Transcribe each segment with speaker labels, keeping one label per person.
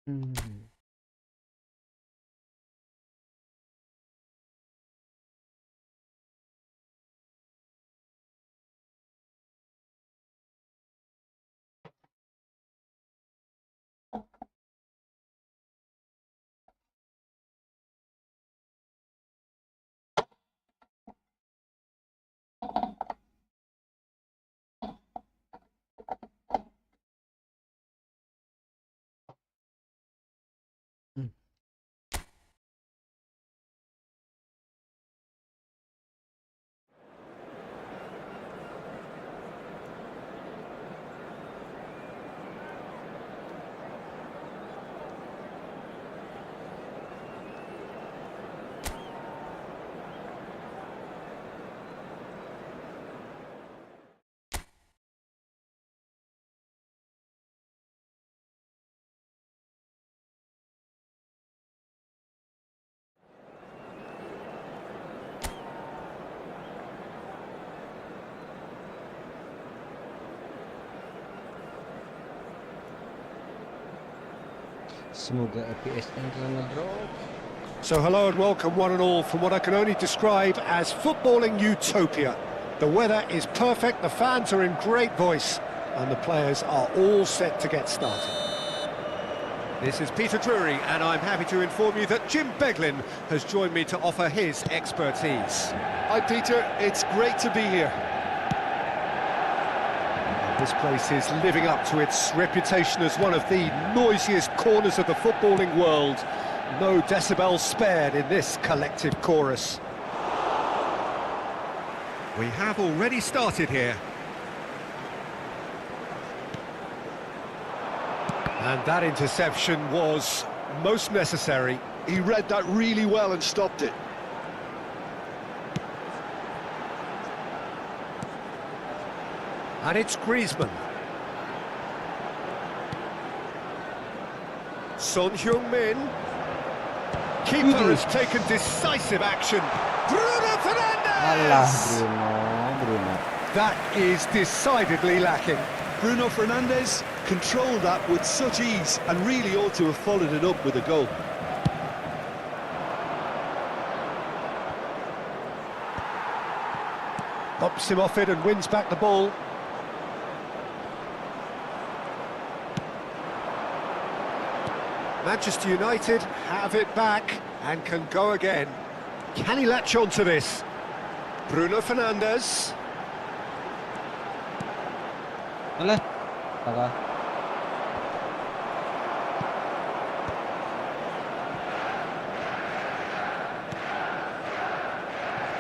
Speaker 1: Hmm. Hmm. Semoga FPS-nya telah ngedrop.
Speaker 2: So hello and welcome one and all from what I can only describe as footballing utopia. The weather is perfect, the fans are in great voice, and the players are all set to get started. This is Peter Drury, and I'm happy to inform you that Jim Beglin has joined me to offer his expertise.
Speaker 3: Hi Peter, it's great to be here.
Speaker 2: This place is living up to its reputation as one of the noisiest corners of the footballing world. No decibels spared in this collective chorus. We have already started here. And that interception was most necessary.
Speaker 3: He read that really well and stopped it.
Speaker 2: And it's Griezmann. Son Heung-min. Keeper has taken decisive action. Bruno
Speaker 1: Alah,
Speaker 2: Fernandes!
Speaker 1: Bruno.
Speaker 2: That is decidedly lacking.
Speaker 3: Bruno Fernandes controlled that with such ease and really ought to have followed it up with a goal.
Speaker 2: Bumps him off it and wins back the ball. Manchester United have it back and can go again. Can he latch on to this? Bruno Fernandes.
Speaker 1: Alah. Salah.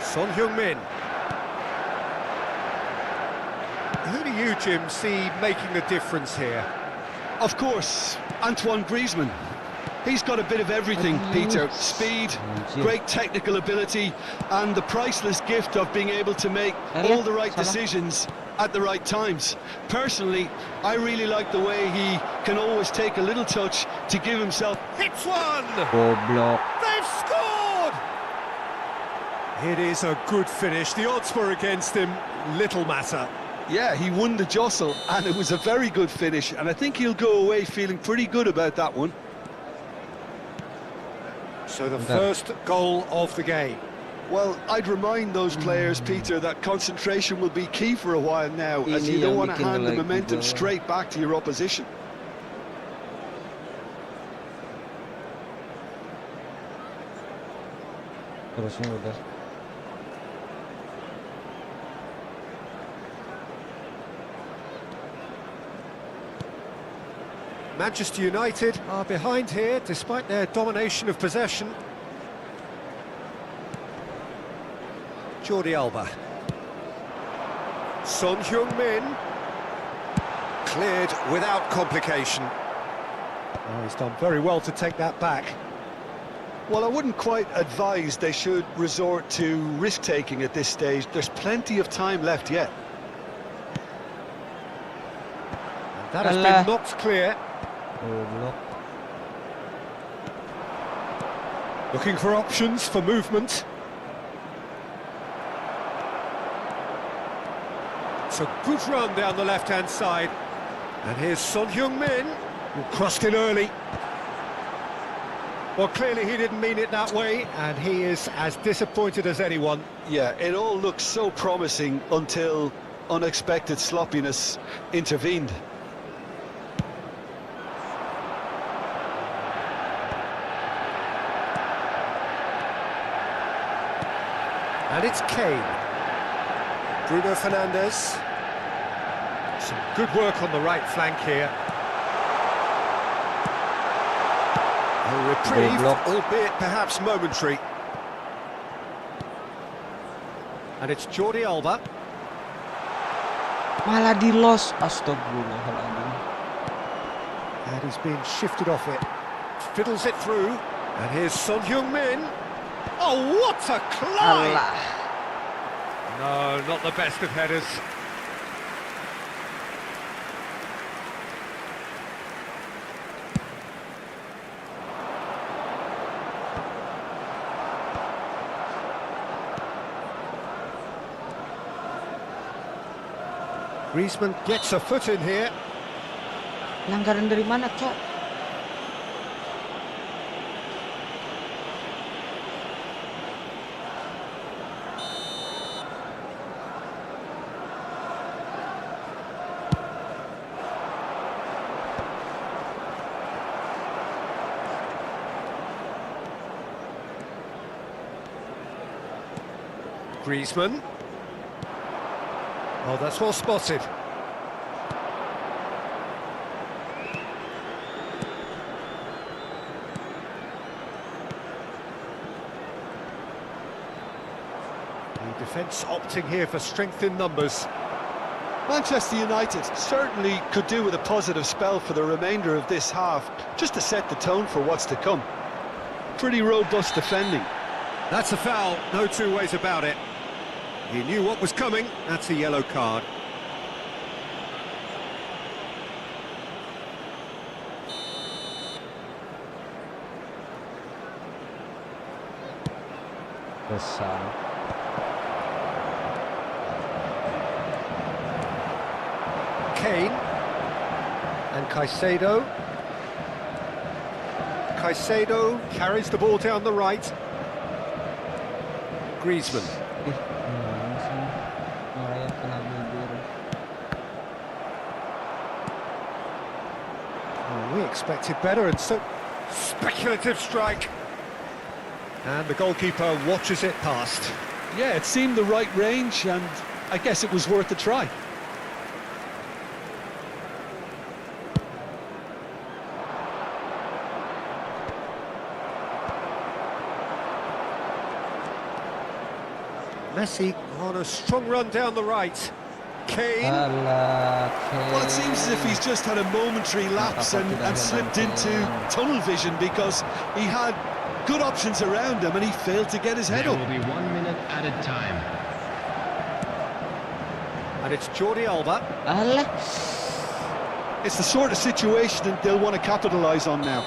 Speaker 2: Son Heung-min. Who do you, Jim, see making the difference here?
Speaker 3: Of course, Antoine Griezmann. He's got a bit of everything, Peter. Speed, great technical ability, and the priceless gift of being able to make all the right decisions at the right times. Personally, I really like the way he can always take a little touch to give himself...
Speaker 2: Hits one!
Speaker 1: Goblok.
Speaker 2: They've scored! It is a good finish. The odds were against him. Little matter.
Speaker 3: Yeah, he won the jostle, and it was a very good finish, and I think he'll go away feeling pretty good about that one.
Speaker 2: So the first goal of the game.
Speaker 3: Well, I'd remind those players, Peter, that concentration will be key for a while now, as
Speaker 1: Ini
Speaker 3: you don't
Speaker 1: yang
Speaker 3: want to
Speaker 1: bikin
Speaker 3: hand the
Speaker 1: like
Speaker 3: momentum
Speaker 1: gua.
Speaker 3: straight back to your opposition.
Speaker 1: Terusnya udah.
Speaker 2: Manchester United are behind here despite their domination of possession. Jordi Alba. Son Heung-min. Cleared without complication. Oh, he's done very well to take that back.
Speaker 3: Well, I wouldn't quite advise they should resort to risk-taking at this stage. There's plenty of time left yet.
Speaker 2: And that has been knocked clear.
Speaker 1: Goblok.
Speaker 2: Looking for options for movement. It's a good run down the left-hand side. And here's Son Heung-min, who crossed it early. Well, clearly he didn't mean it that way, and he is as disappointed as anyone.
Speaker 3: Yeah, it all looked so promising until unexpected sloppiness intervened.
Speaker 2: And it's Kane. Bruno Fernandes. Some good work on the right flank here. A reprieve, albeit perhaps momentary. And it's Jordi Alba.
Speaker 1: Malah di loss, astagfirullahaladzim.
Speaker 2: And he's being shifted off it. Fiddles it through. And here's Son Heung-min. Oh, what a climb!
Speaker 1: Alah.
Speaker 2: No, not the best of headers. Griezmann gets a foot in here.
Speaker 1: Langgaran dari mana, Cok?
Speaker 2: Griezmann. Oh, that's well spotted. The defence opting here for strength in numbers.
Speaker 3: Manchester United certainly could do with a positive spell for the remainder of this half, just to set the tone for what's to come. Pretty robust defending.
Speaker 2: That's a foul, no two ways about it. He knew what was coming, that's a yellow card.
Speaker 1: Besar.
Speaker 2: Kane and Caicedo. Caicedo carries the ball down the right. Griezmann.
Speaker 1: Gimana sih? Malah kena bibir.
Speaker 2: Oh, we expected better, and so speculative strike. And the goalkeeper watches it past.
Speaker 3: Yeah, it seemed the right range, and I guess it was worth a try.
Speaker 2: Messi on a strong run down the right. Kane.
Speaker 1: Alah,
Speaker 3: Well, it seems as if he's just had a momentary lapse and slipped into tunnel vision, because he had good options around him and he failed to get his head
Speaker 4: There
Speaker 3: up.
Speaker 4: will be 1 minute added time.
Speaker 2: And it's Jordi Alba.
Speaker 1: Alah.
Speaker 3: It's the sort of situation that they'll want to capitalise on now.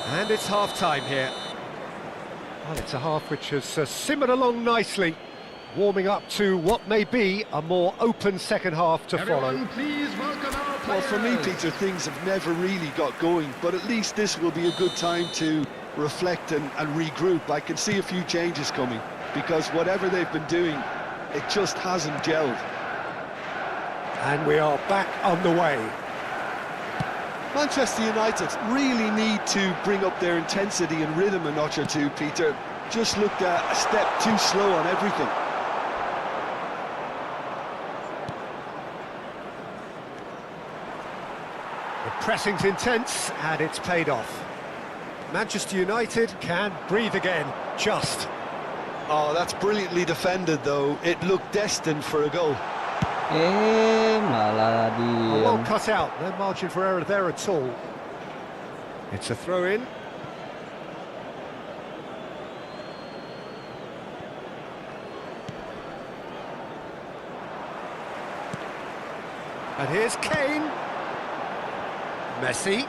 Speaker 2: And it's half-time here. Well, it's a half which has simmered along nicely, warming up to what may be a more open second half to follow.
Speaker 4: Everyone, please welcome our
Speaker 3: Well, for me,
Speaker 4: players.
Speaker 3: Peter, things have never really got going, but at least this will be a good time to reflect and regroup. I can see a few changes coming, because whatever they've been doing, it just hasn't gelled.
Speaker 2: And we are back on the way.
Speaker 3: Manchester United really need to bring up their intensity and rhythm a notch or two, Peter. Just looked a step too slow on everything.
Speaker 2: The pressing's intense, and it's paid off. Manchester United can breathe again, just.
Speaker 3: Oh, that's brilliantly defended, though. It looked destined for a goal.
Speaker 1: Malah
Speaker 2: Oh, well
Speaker 1: diam.
Speaker 2: cut out, no margin for error there at all. It's a throw-in. And here's Kane. Messi.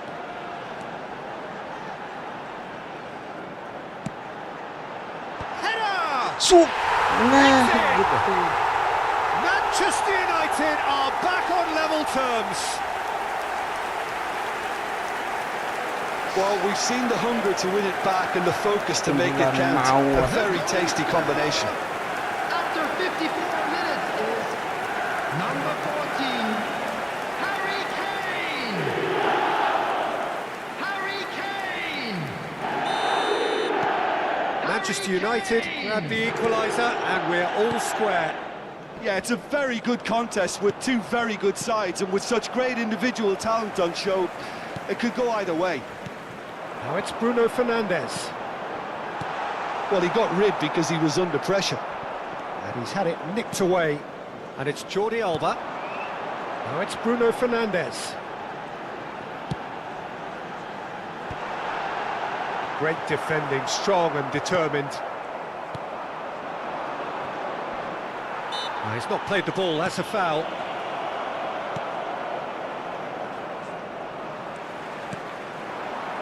Speaker 2: Header!
Speaker 1: Nah,
Speaker 2: Messi!
Speaker 1: gitu.
Speaker 2: Manchester United are back on level terms.
Speaker 3: Well, we've seen the hunger to win it back and the focus to make it count. A very tasty combination.
Speaker 4: After 54 minutes is number 14, Harry Kane! Harry Kane!
Speaker 2: Manchester United grab the equaliser and we're all square.
Speaker 3: Yeah, it's a very good contest with two very good sides, and with such great individual talent on show, it could go either way.
Speaker 2: Now it's Bruno Fernandes.
Speaker 3: Well, he got rid because he was under pressure.
Speaker 2: And he's had it nicked away. And it's Jordi Alba. Now it's Bruno Fernandes. Great defending, strong and determined. He's not played the ball, that's a foul.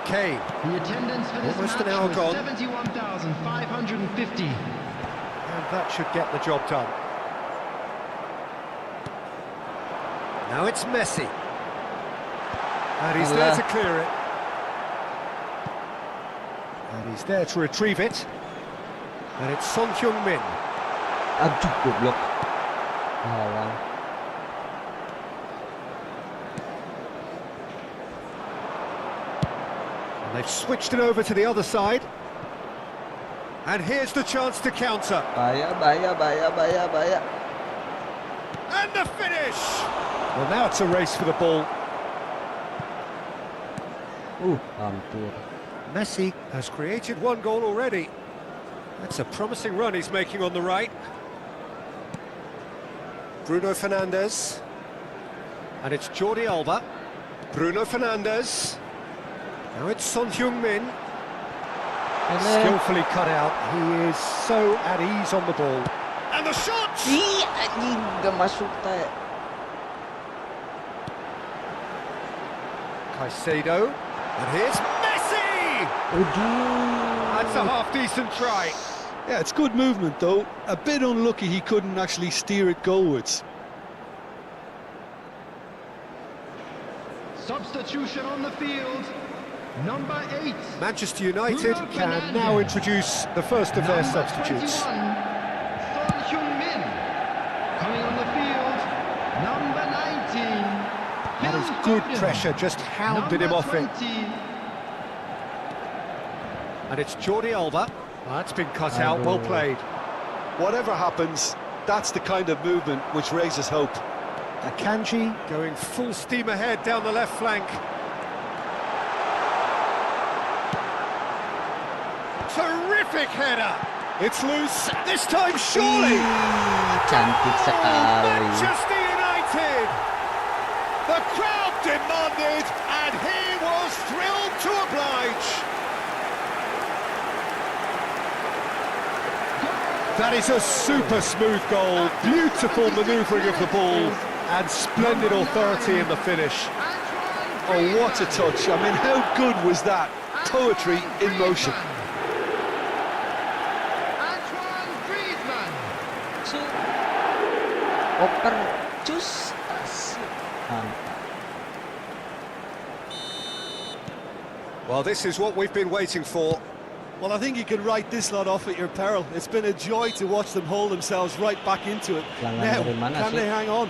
Speaker 2: Kane.
Speaker 4: The attendance for this
Speaker 2: Almost
Speaker 4: match
Speaker 2: an hour
Speaker 4: was
Speaker 2: gone.
Speaker 4: 71,550.
Speaker 2: And that should get the job done. Now it's Messi. And he's there to clear it. And he's there to retrieve it. And it's Son Heung-min.
Speaker 1: Aduh, goblok. Halang.
Speaker 2: And they've switched it over to the other side. And here's the chance to counter.
Speaker 1: Bahaya.
Speaker 2: And the finish! Well, now it's a race for the ball.
Speaker 1: Hampir.
Speaker 2: Messi has created one goal already. That's a promising run he's making on the right. Bruno Fernandes. And it's Jordi Alba. Bruno Fernandes. Now it's Son Heung-min. Skillfully cut out. He is so at ease on the ball. And the shot!
Speaker 1: Ih, anjing, gak masuk teh.
Speaker 2: Caicedo. And here's Messi! That's a half-decent try.
Speaker 3: Yeah, it's good movement, though. A bit unlucky he couldn't actually steer it goalwards.
Speaker 4: Substitution on the field. Number 8.
Speaker 2: Manchester United
Speaker 4: Bruno
Speaker 2: can
Speaker 4: Fernandes.
Speaker 2: now introduce the first of their
Speaker 4: Number
Speaker 2: substitutes.
Speaker 4: 21, Son Heung-min. Coming on the field, number 19.
Speaker 2: That is
Speaker 4: Phil
Speaker 2: good
Speaker 4: Foden.
Speaker 2: pressure, just hounded him off it.
Speaker 4: 20.
Speaker 2: And it's Jordi Alba. That's been cut out, well played.
Speaker 3: Whatever happens, that's the kind of movement which raises hope.
Speaker 2: Akanji going full steam ahead down the left flank. Terrific header! It's loose, this time surely!
Speaker 1: Cantik sekali.
Speaker 2: Manchester United! The crowd demanded, and he was thrilled to oblige. That is a super smooth goal, beautiful manoeuvring of the ball, and splendid authority in the finish.
Speaker 3: Oh, what a touch. I mean, how good was that? Poetry in motion.
Speaker 4: Antoine Griezmann.
Speaker 1: Oper cus asik. Mantap.
Speaker 2: Well, this is what we've been waiting for.
Speaker 3: Well, I think you can write this lot off at your peril. It's been a joy to watch them hold themselves right back into it.
Speaker 1: Jangan
Speaker 3: Now,
Speaker 1: dari mana
Speaker 3: can
Speaker 1: sih?
Speaker 3: they hang on?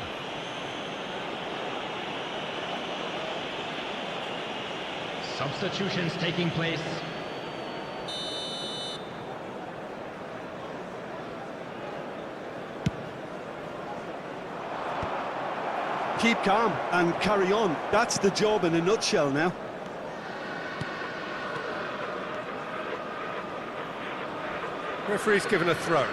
Speaker 4: Substitutions taking place.
Speaker 3: Keep calm and carry on. That's the job in a nutshell now.
Speaker 2: Referee's given a throw.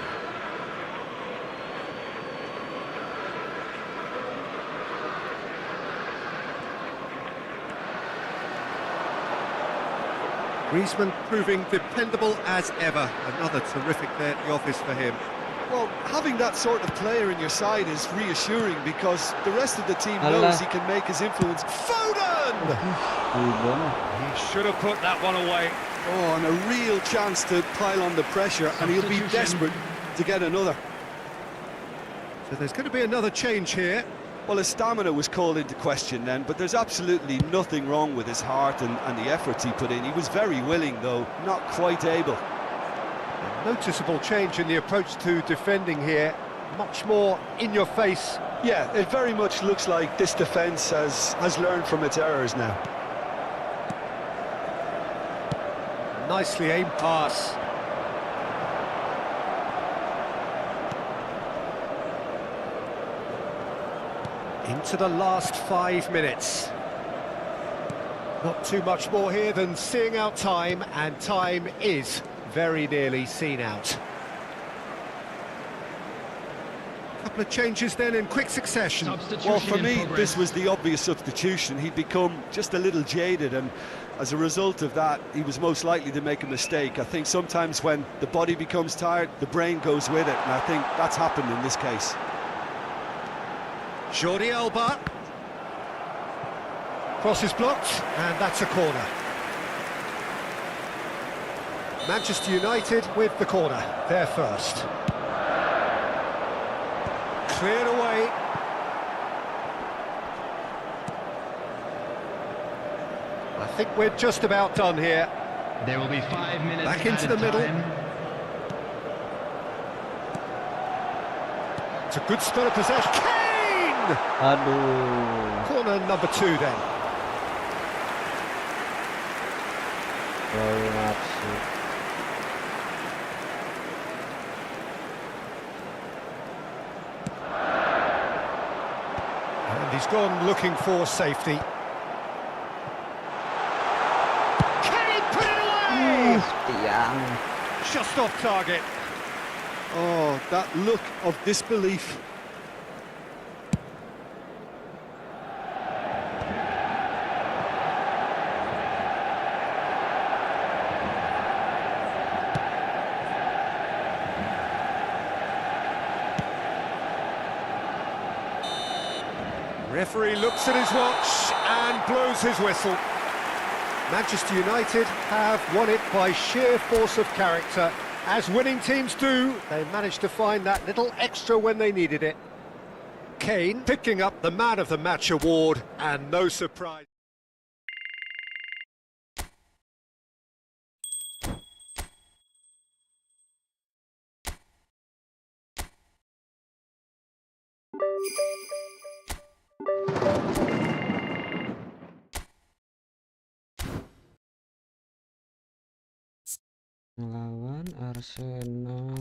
Speaker 2: Griezmann proving dependable as ever. Another terrific day at the office for him.
Speaker 3: Well, having that sort of player in your side is reassuring because the rest of the team
Speaker 1: Allah.
Speaker 3: knows he can make his influence. Foden!
Speaker 2: He should have put that one away.
Speaker 3: Oh, and a real chance to pile on the pressure, and he'll be
Speaker 4: Substitution.
Speaker 3: desperate to get another.
Speaker 2: So there's going to be another change here.
Speaker 3: Well, his stamina was called into question then, but there's absolutely nothing wrong with his heart and the efforts he put in. He was very willing, though, not quite able.
Speaker 2: A noticeable change in the approach to defending here. Much more in your face.
Speaker 3: Yeah, it very much looks like this defence has learned from its errors now.
Speaker 2: Nicely aimed pass. Into the last 5 minutes. Not too much more here than seeing out time, and time is very nearly seen out. Couple of changes then in quick succession.
Speaker 3: Well, for me, this was the obvious substitution. He'd become just a little jaded, and as a result of that, he was most likely to make a mistake. I think sometimes when the body becomes tired, the brain goes with it, and I think that's happened in this case.
Speaker 2: Jordi Alba. Cross is blocked, and that's a corner. Manchester United with the corner, they're first. Cleared away. I think we're just about done here.
Speaker 4: There will be 5 minutes.
Speaker 2: Back into the middle. It's a good spell of possession. Kane!
Speaker 1: Aduh.
Speaker 2: Corner number 2 then.
Speaker 1: Very much.
Speaker 2: And he's gone looking for safety. Kane put it away!
Speaker 1: Tiang.
Speaker 2: Just off target.
Speaker 3: Oh, that look of disbelief.
Speaker 2: Referee looks at his watch and blows his whistle. Manchester United have won it by sheer force of character. As winning teams do, they managed to find that little extra when they needed it. Kane picking up the Man of the Match award, and no surprise.
Speaker 1: Melawan Arsenal.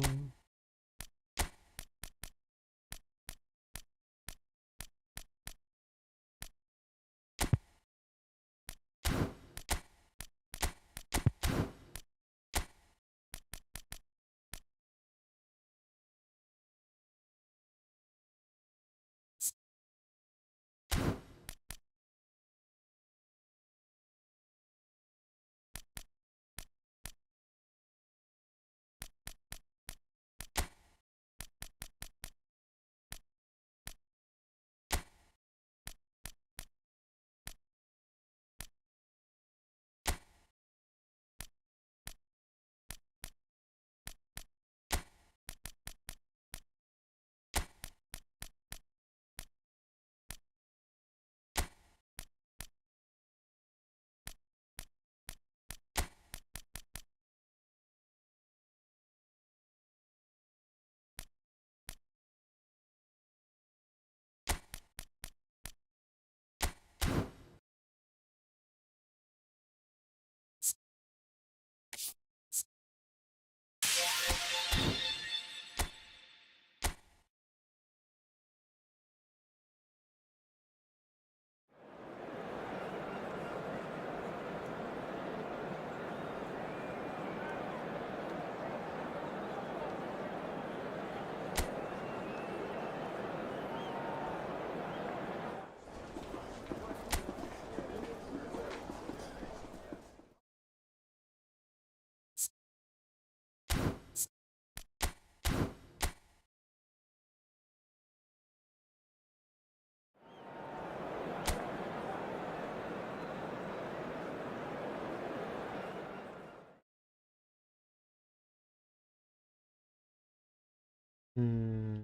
Speaker 1: Hmm.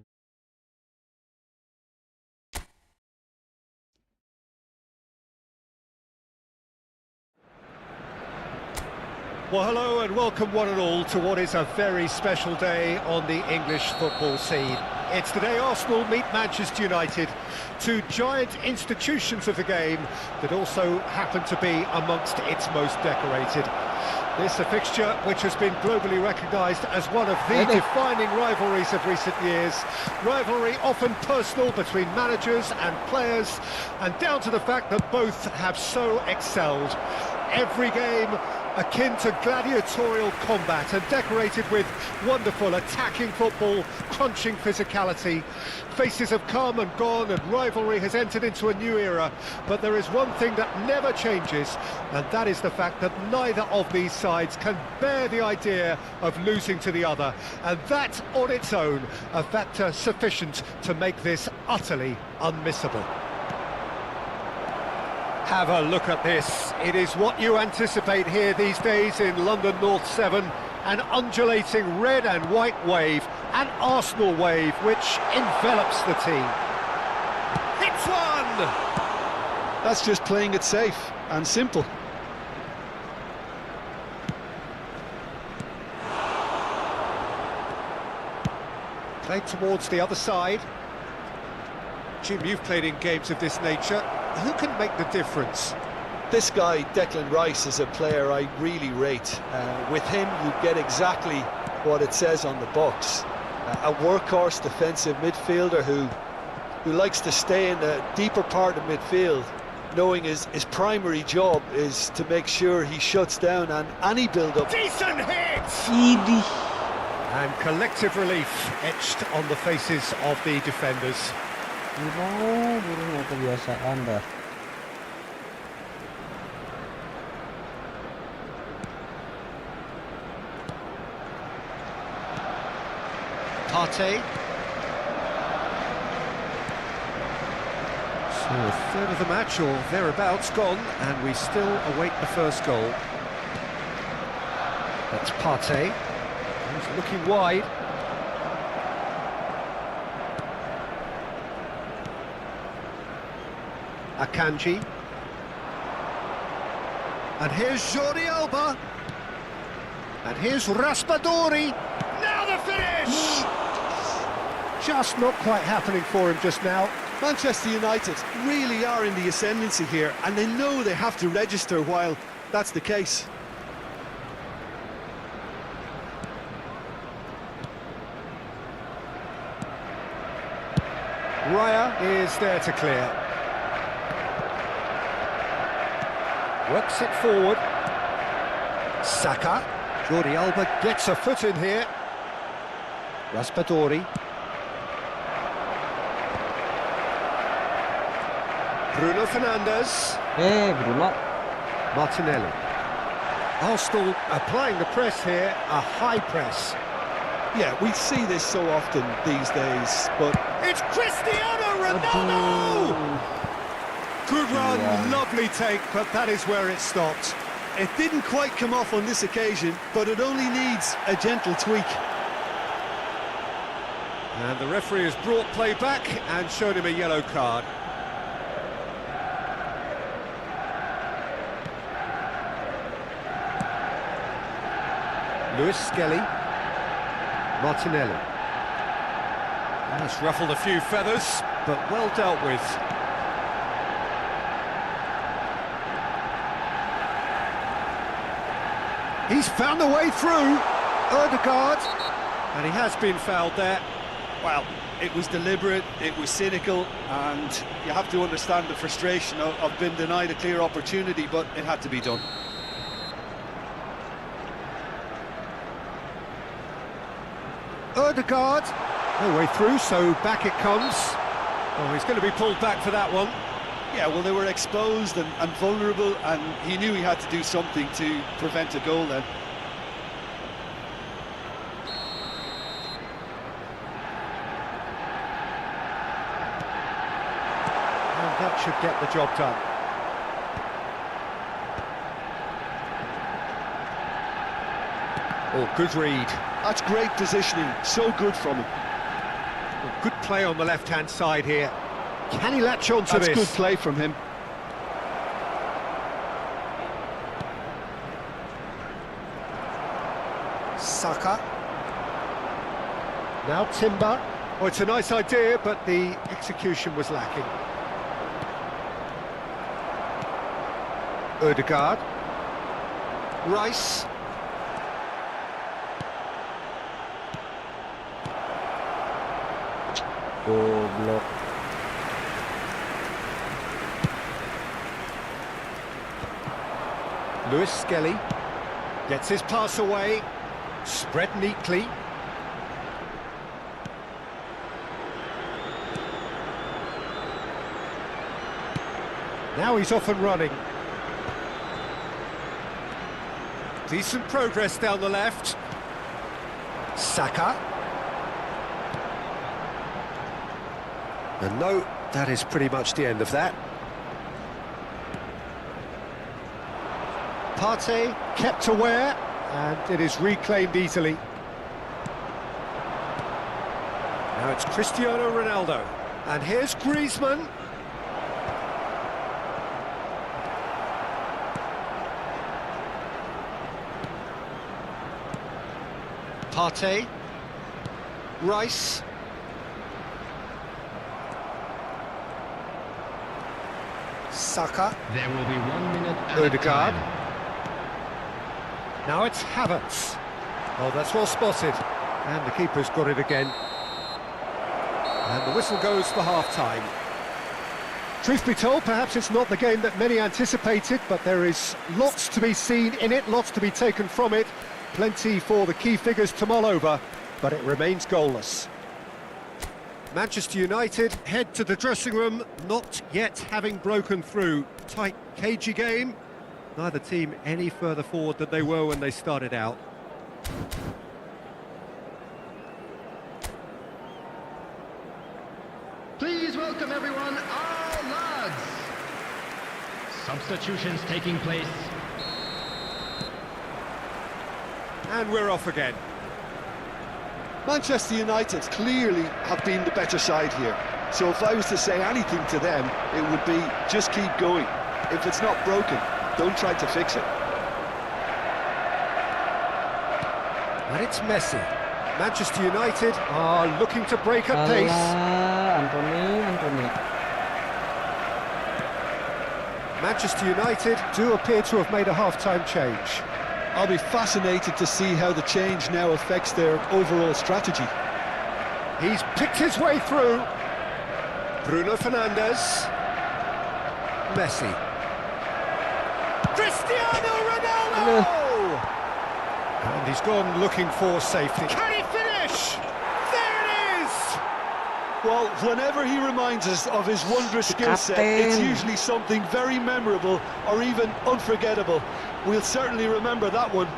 Speaker 2: Well, hello and welcome one and all to what is a very special day on the English football scene. It's the day Arsenal meet Manchester United, two giant institutions of the game that also happen to be amongst its most decorated. This a fixture which has been globally recognised as one of the defining rivalries of recent years. Rivalry often personal between managers and players, and down to the fact that both have so excelled. Every game akin to gladiatorial combat and decorated with wonderful attacking football, crunching physicality. Faces have come and gone and rivalry has entered into a new era, but there is one thing that never changes, and that is the fact that neither of these sides can bear the idea of losing to the other, and that on its own a factor sufficient to make this utterly unmissable. Have a look at this. It is what you anticipate here these days in London North 7. An undulating red and white wave, an Arsenal wave which envelops the team. It's one!
Speaker 3: That's just playing it safe and simple.
Speaker 2: Played towards the other side. Jim, you've played in games of this nature. Who can make the difference?
Speaker 3: This guy, Declan Rice, is a player I really rate. With him, you get exactly what it says on the box. A workhorse defensive midfielder who likes to stay in the deeper part of midfield, knowing his primary job is to make sure he shuts down and any build-up.
Speaker 2: Decent hit!
Speaker 1: Idih.
Speaker 2: And collective relief etched on the faces of the defenders.
Speaker 1: Burung kebiasaan dah.
Speaker 2: Partey. So a third of the match or thereabouts gone, and we still await the first goal. That's Partey. He's looking wide. Akanji. And here's Jordi Alba. And here's Raspadori. Now the finish! Just not quite happening for him just now.
Speaker 3: Manchester United really are in the ascendancy here, and they know they have to register while that's the case.
Speaker 2: Raya is there to clear. Works it forward. Saka. Jordi Alba gets a foot in here. Raspadori. Bruno Fernandes.
Speaker 1: Bruno.
Speaker 2: Martinelli. Arsenal applying the press here, a high press.
Speaker 3: Yeah, we see this so often these days, but
Speaker 2: It's Cristiano Ronaldo! Good run, lovely take, but that is where it stopped.
Speaker 3: it didn't quite come off on this occasion, but it only needs a gentle tweak.
Speaker 2: And the referee has brought play back and shown him a yellow card. Lewis Skelly. Martinelli. That's ruffled a few feathers, but well dealt with. He's found the way through. Ødegaard. And he has been fouled there.
Speaker 3: Well, it was deliberate, it was cynical, and you have to understand the frustration of being denied a clear opportunity, but it had to be done.
Speaker 2: Ødegaard. No way through, so back it comes. Oh, he's going to be pulled back for that one.
Speaker 3: Yeah, well, they were exposed and vulnerable, and he knew he had to do something to prevent a goal then.
Speaker 2: And that should get the job done. Oh, good read.
Speaker 3: That's great positioning, so good from him.
Speaker 2: Well, good play on the left-hand side here. Can he latch on to
Speaker 3: That's
Speaker 2: this?
Speaker 3: good play from him.
Speaker 2: Saka. Now Timber. Oh, it's a nice idea, but the execution was lacking. Ødegaard. Rice.
Speaker 1: Goblok.
Speaker 2: Lewis Skelly gets his pass away, spread neatly. Now he's off and running. Decent progress down the left. Saka. And no, that is pretty much the end of that. Partey kept aware, and it is reclaimed easily. Now it's Cristiano Ronaldo, and here's Griezmann. Partey. Rice. Saka.
Speaker 4: There will be 1 minute at a
Speaker 2: Ødegaard.
Speaker 4: time.
Speaker 2: Now it's Havertz. Oh, that's well spotted. And the keeper's got it again. And the whistle goes for half-time. Truth be told, perhaps it's not the game that many anticipated, but there is lots to be seen in it, lots to be taken from it. Plenty for the key figures to mull over, but it remains goalless. Manchester United head to the dressing room, not yet having broken through. Tight, cagey game. Neither team any further forward than they were when they started out.
Speaker 4: Please welcome everyone, our lads. Substitutions taking place.
Speaker 2: And we're off again.
Speaker 3: Manchester United clearly have been the better side here. So if I was to say anything to them, it would be just keep going. If it's not broken, don't try to fix it.
Speaker 2: And it's Messi. Manchester United are looking to break at pace.
Speaker 1: Anthony.
Speaker 2: Manchester United do appear to have made a half-time change.
Speaker 3: I'll be fascinated to see how the change now affects their overall strategy.
Speaker 2: He's picked his way through. Bruno Fernandes. Messi. Cristiano Ronaldo! And he's gone looking for safety. Can he finish? There it is!
Speaker 3: Well, whenever he reminds us of his wondrous skill set, it's usually something very memorable or even unforgettable. We'll certainly remember that one.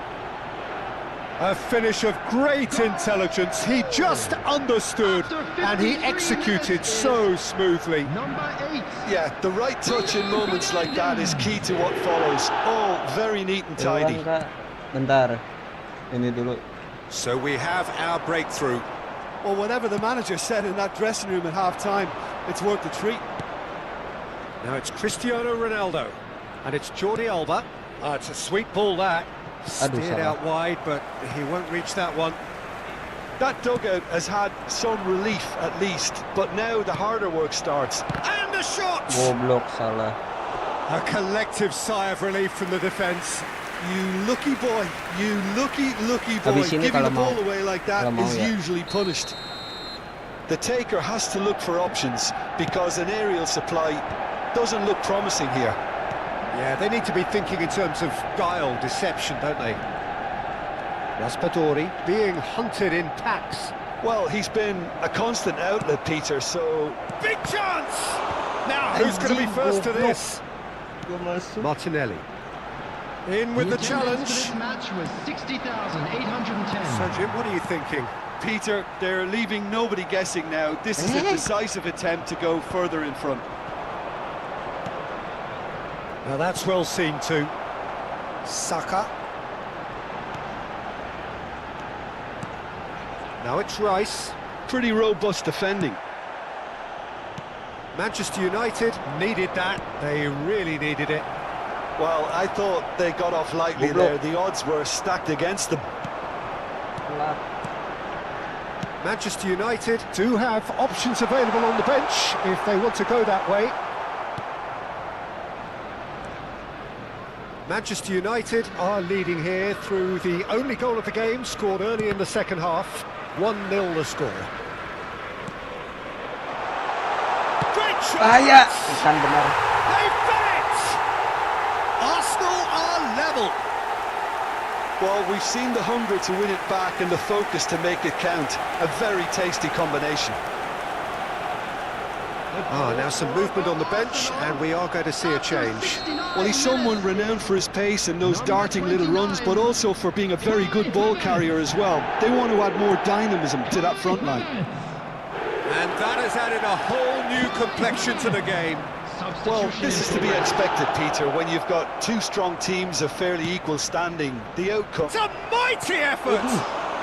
Speaker 2: A finish of great intelligence. He just understood and he executed so smoothly.
Speaker 4: Number 8.
Speaker 3: Yeah, the right touch in moments like that is key to what follows. All very neat and tidy.
Speaker 1: Bentar. Ini dulu.
Speaker 2: So we have our breakthrough.
Speaker 3: Well, whatever the manager said in that dressing room at half-time, it's worth the treat.
Speaker 2: Now it's Cristiano Ronaldo. And it's Jordi Alba. Oh, it's a sweet ball, that. Steered out wide, but he won't reach that one.
Speaker 3: That dugout has had some relief, at least, but now the harder work starts.
Speaker 2: And the shot!
Speaker 1: Goblok, salah.
Speaker 2: A collective sigh of relief from the defence.
Speaker 3: You lucky boy, you lucky boy.
Speaker 1: Habis ini
Speaker 3: Giving the
Speaker 1: kalau
Speaker 3: ball
Speaker 1: mau-
Speaker 3: away like that
Speaker 1: kalau mau
Speaker 3: is
Speaker 1: ya.
Speaker 3: usually punished. The taker has to look for options because an aerial supply doesn't look promising here.
Speaker 2: Yeah, they need to be thinking in terms of guile, deception, don't they? Raspadori being hunted in packs.
Speaker 3: Well, he's been a constant outlet, Peter, so...
Speaker 2: Big chance! Now, who's going to be first to this? Martinelli. In with the challenge.
Speaker 4: This match was 60,810.
Speaker 2: So, Jim, what are you thinking?
Speaker 3: Peter, they're leaving nobody guessing now. This is a decisive attempt to go further in front.
Speaker 2: Now, that's well seen too. Saka. Now it's Rice.
Speaker 3: Pretty robust defending.
Speaker 2: Manchester United needed that. They really needed it.
Speaker 3: Well, I thought they got off lightly there. The odds were stacked against them.
Speaker 1: telat.
Speaker 2: Manchester United do have options available on the bench if they want to go that way. Manchester United are leading here through the only goal of the game, scored early in the second half. 1-0 the score. Great shot!
Speaker 1: Ya, ikan benar.
Speaker 2: They've done it! Arsenal are level.
Speaker 3: Well, we've seen the hunger to win it back and the focus to make it count. A very tasty combination.
Speaker 2: Now some movement on the bench, and we are going to see a change.
Speaker 3: Well, he's someone renowned for his pace and those darting little runs, but also for being a very good ball carrier as well. They want to add more dynamism to that front line.
Speaker 2: And that has added a whole new complexion to the game.
Speaker 3: Well, this is to be expected, Peter, when you've got two strong teams of fairly equal standing. The outcome...
Speaker 2: It's a mighty effort!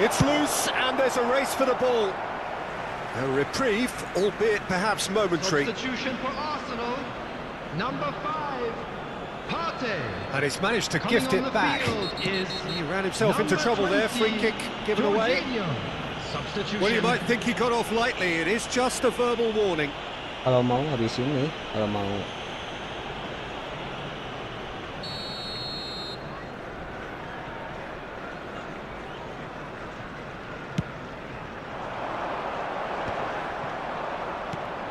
Speaker 2: It's loose, and there's a race for the ball. A reprieve, albeit perhaps momentary.
Speaker 4: Substitution for Arsenal. Number 5, Partey.
Speaker 2: And he's managed to gift it back. He ran himself into trouble there, free kick given away.
Speaker 4: Substitution.
Speaker 2: Well, you might think he got off lightly, it is just a verbal warning.
Speaker 1: Kalau mau habis ini, kalau mau.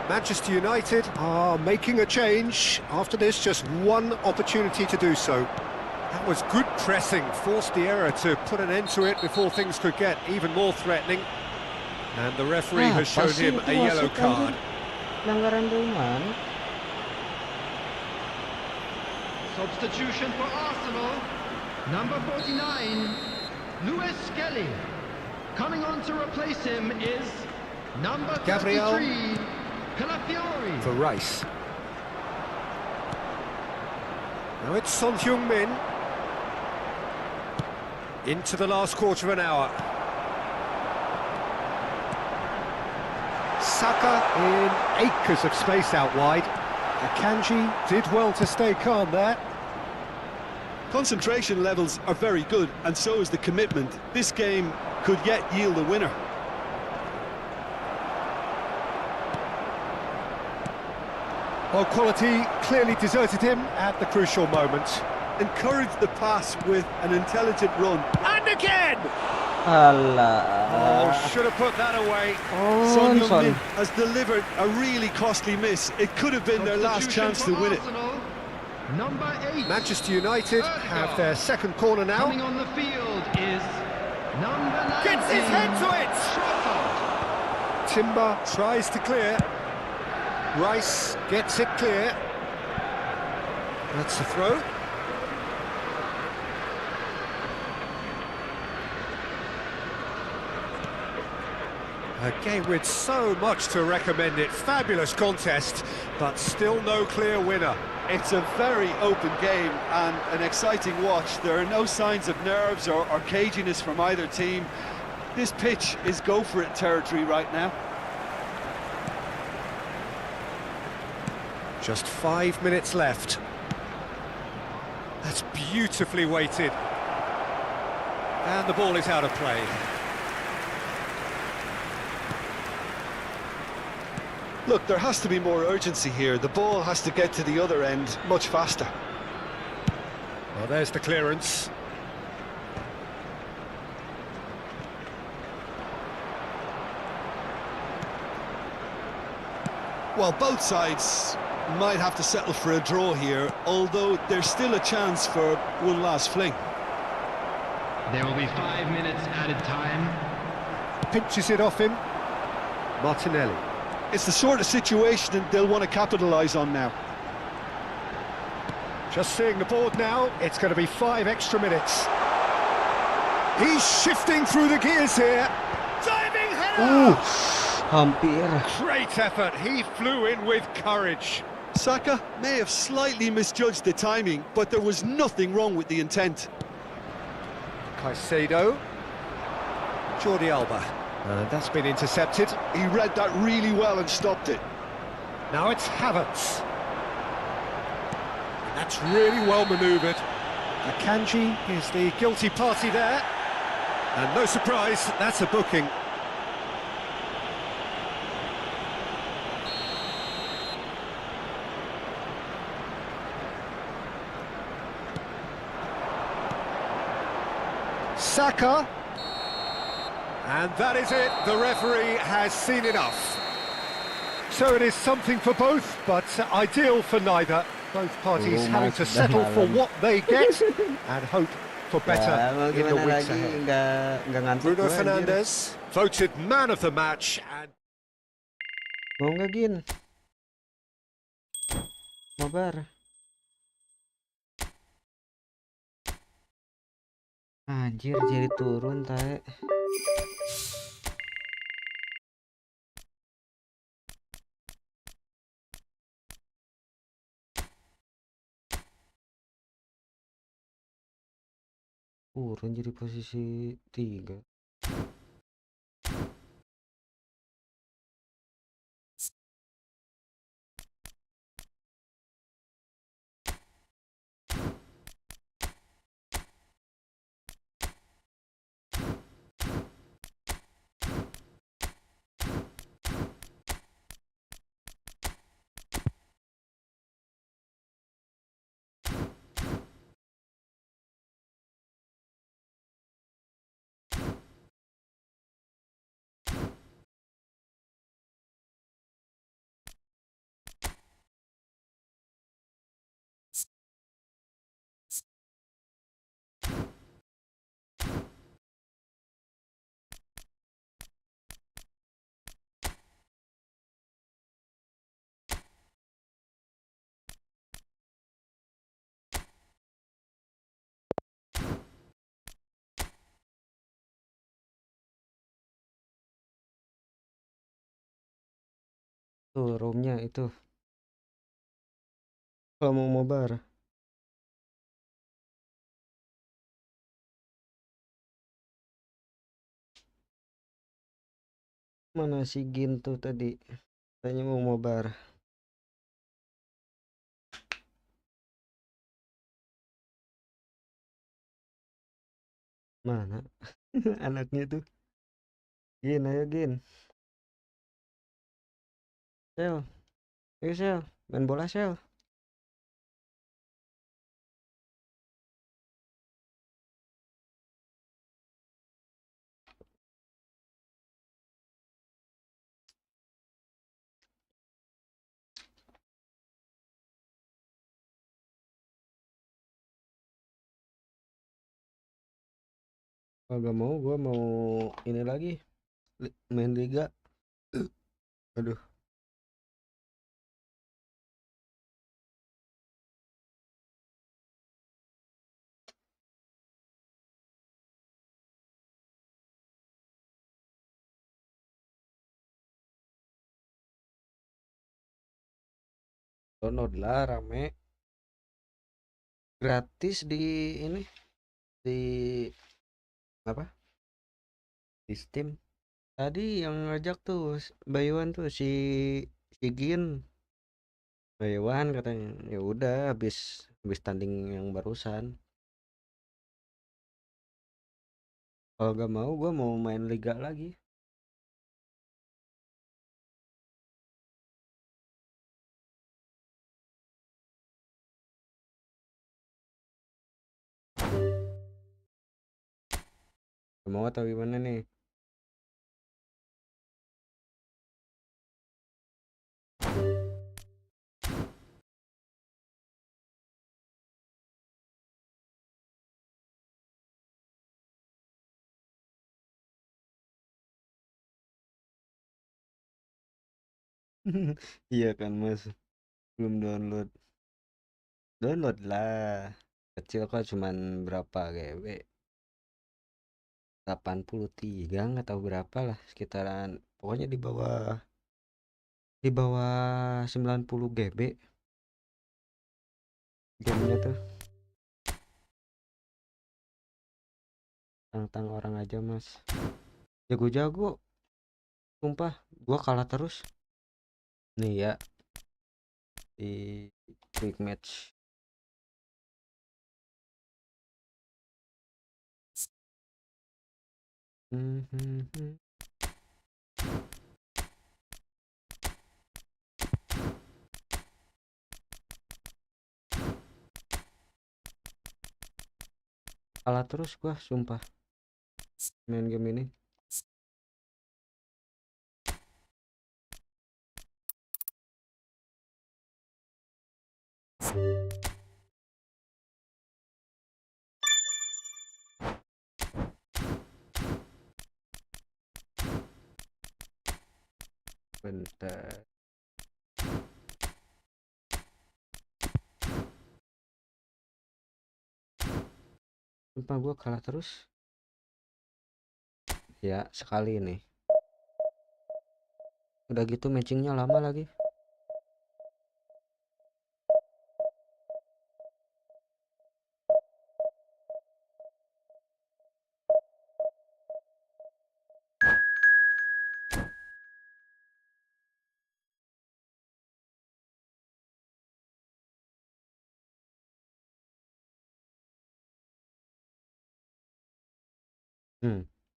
Speaker 2: Manchester United are making a change. After this, just one opportunity to do so. That was good pressing, forced the error to put an end to it before things could get even more threatening. And the referee has shown him a yellow card.
Speaker 1: Pelanggaran ringan.
Speaker 4: Substitution for Arsenal. Number 49, Lewis Skelly. Coming on to replace him is number 33,
Speaker 2: Gabriel.
Speaker 4: Palafiori.
Speaker 2: For Rice. Now it's Son Heung-min. Into the last quarter of an hour. Saka in acres of space out wide. Akanji did well to stay calm there.
Speaker 3: Concentration levels are very good, and so is the commitment. This game could yet yield a winner.
Speaker 2: Well, quality clearly deserted him at the crucial moment.
Speaker 3: Encourage the pass with an intelligent run.
Speaker 2: And again!
Speaker 1: Alah.
Speaker 2: Oh, should have put that away.
Speaker 3: Son
Speaker 1: Son.
Speaker 3: Heung-min has delivered a really costly miss. It could have been their last chance to win it.
Speaker 4: Arsenal. Number 8.
Speaker 2: Manchester United have their second corner now.
Speaker 4: Coming on the field is number 19.
Speaker 2: Gets his head to it!
Speaker 4: Trafford.
Speaker 2: Timber tries to clear. Rice gets it clear. That's the throw. A game with so much to recommend it. Fabulous contest, but still no clear winner.
Speaker 3: It's a very open game and an exciting watch. There are no signs of nerves or caginess from either team. This pitch is go-for-it territory right now.
Speaker 2: Just 5 minutes left. That's beautifully weighted. And the ball is out of play.
Speaker 3: Look, there has to be more urgency here. The ball has to get to the other end much faster.
Speaker 2: Well, there's the clearance.
Speaker 3: Well, both sides might have to settle for a draw here, although there's still a chance for one last fling.
Speaker 4: There will be 5 minutes added time.
Speaker 2: Pinches it off him. Martinelli.
Speaker 3: It's the sort of situation that they'll want to capitalise on now.
Speaker 2: Just seeing the board now, it's going to be 5 extra minutes. He's shifting through the gears here. Diving header!
Speaker 1: Hampir.
Speaker 2: Great effort, he flew in with courage.
Speaker 3: Saka may have slightly misjudged the timing, but there was nothing wrong with the intent.
Speaker 2: Caicedo. Jordi Alba. That's been intercepted.
Speaker 3: He read that really well and stopped it.
Speaker 2: Now it's Havertz. That's really well manoeuvred. Akanji is the guilty party there. And no surprise, that's a booking. Saka. And that is it. The referee has seen enough. So it is something for both, but ideal for neither. Both parties having to settle for what they get and hope for better in the weeks ahead. Bruno Fernandes voted man of the match and
Speaker 1: Mau nggak Gin? Mabar. Anjir jadi turun tae. Turun jadi posisi 3. Tuh roomnya itu. Kalau mau mabar. Mana si Gin tuh tadi? Tanya mau mabar. Mana? Anaknya tuh. Gin, ayo Gin. Sel. Ayo Sel. Main bola Sel. Kalau gak mau, gue mau ini lagi. Main liga. Aduh. Download lah rame. Gratis di ini. Di apa? Di Steam. Tadi yang ngajak tuh Bayuan tuh si Gin. Bayuan katanya. Ya udah habis tanding yang barusan. Kalau gak mau, gue mau main liga lagi. Gak mau atau gimana nih? Iya kan Mas, belum download. Download lah. Kecil kok cuman berapa GB? 83 nggak tahu berapa lah, sekitaran pokoknya di bawah 90 GB gamenya tuh. Tantang orang aja Mas. Jago-jago. Sumpah, gua kalah terus. Nih ya, di quick match. Kalah terus gua, sumpah, main game ini. Bentar. Sumpah gua kalah terus. Ya, sekali nih. Udah gitu matchingnya lama lagi.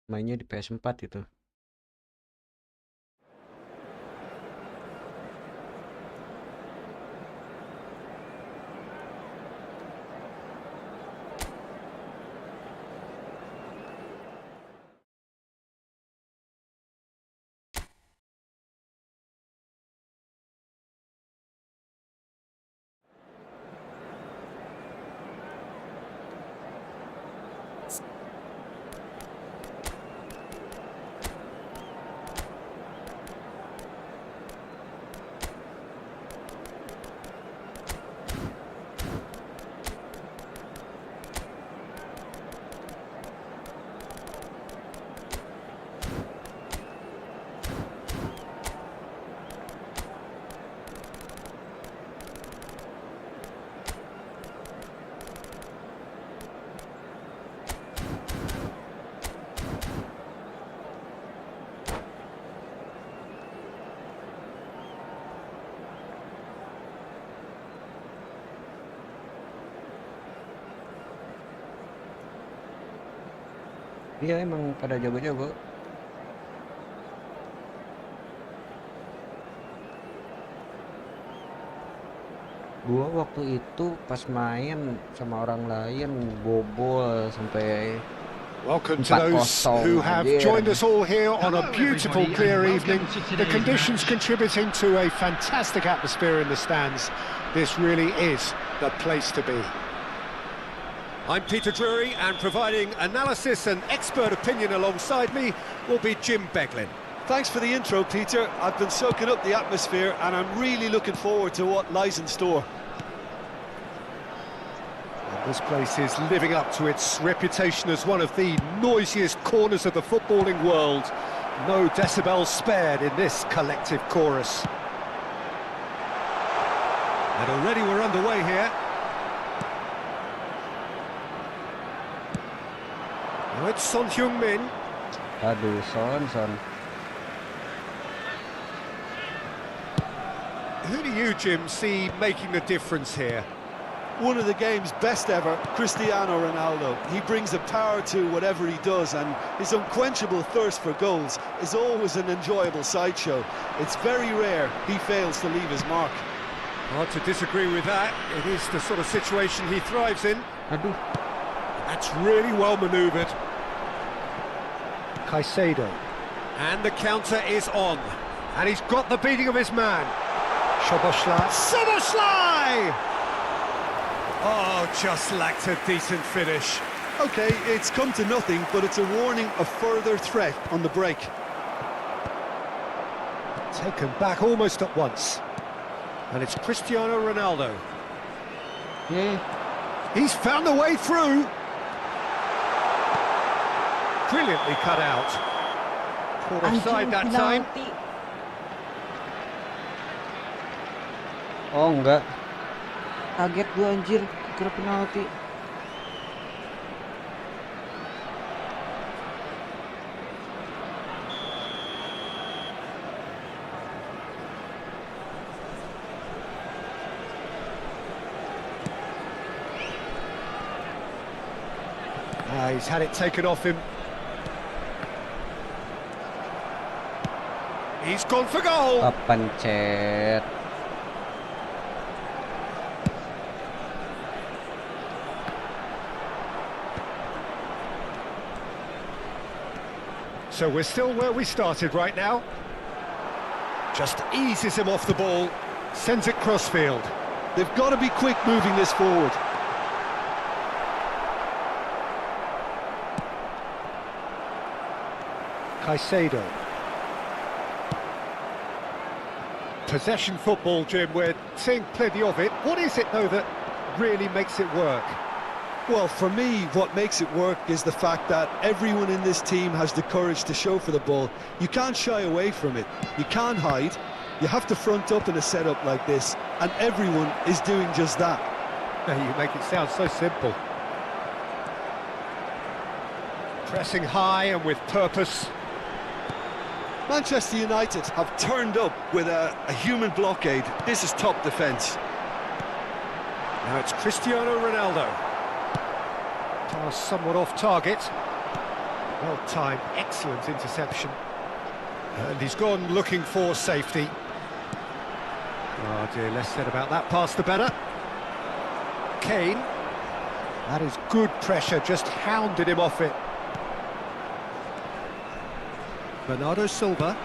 Speaker 1: Mainnya di PS4 itu. Iya, emang pada jago-jago. Gua waktu itu pas main sama orang lain bobol sampai
Speaker 2: Welcome to those who have joined us all here on a beautiful, clear evening. The conditions contributing to a fantastic atmosphere in the stands. This really is the place to be. I'm Peter Drury, and providing analysis and expert opinion alongside me will be Jim Beglin.
Speaker 3: Thanks for the intro, Peter. I've been soaking up the atmosphere and I'm really looking forward to what lies in store.
Speaker 2: This place is living up to its reputation as one of the noisiest corners of the footballing world. No decibels spared in this collective chorus. And already we're underway here. Now it's Son Heung-min.
Speaker 1: Aduh, Son.
Speaker 2: Who do you, Jim, see making the difference here?
Speaker 3: One of the game's best ever, Cristiano Ronaldo. He brings a power to whatever he does, and his unquenchable thirst for goals is always an enjoyable sideshow. It's very rare he fails to leave his mark.
Speaker 2: Hard to disagree with that. It is the sort of situation he thrives in.
Speaker 1: Aduh.
Speaker 2: That's really well manoeuvred. Caicedo. And the counter is on. And he's got the beating of his man. Szoboszlai! Oh, just lacked a decent finish.
Speaker 3: Okay, it's come to nothing, but it's a warning of further threat on the break.
Speaker 2: Taken back almost at once. And it's Cristiano Ronaldo.
Speaker 1: Yeah.
Speaker 2: He's found the way through. Brilliantly cut out. Caught offside that time.
Speaker 1: Oh enggak. Kaget gua anjir, kira penalti.
Speaker 2: He's had it taken off him. He's gone for goal.
Speaker 1: Kepencet.
Speaker 2: So we're still where we started right now. Just eases him off the ball, sends it crossfield.
Speaker 3: They've got to be quick moving this forward.
Speaker 2: Caicedo. Possession football, Jim, we're seeing plenty of it. What is it, though, that really makes it work?
Speaker 3: Well, for me, what makes it work is the fact that everyone in this team has the courage to show for the ball. You can't shy away from it. You can't hide. You have to front up in a setup like this, and everyone is doing just that.
Speaker 2: Now, you make it sound so simple. Pressing high and with purpose.
Speaker 3: Manchester United have turned up with a human blockade. This is top defence.
Speaker 2: Now it's Cristiano Ronaldo. Pass somewhat off target. Well-timed, excellent interception. And he's gone looking for safety. Oh dear, less said about that pass the better. Kane. That is good pressure, just hounded him off it. Bernardo Silva.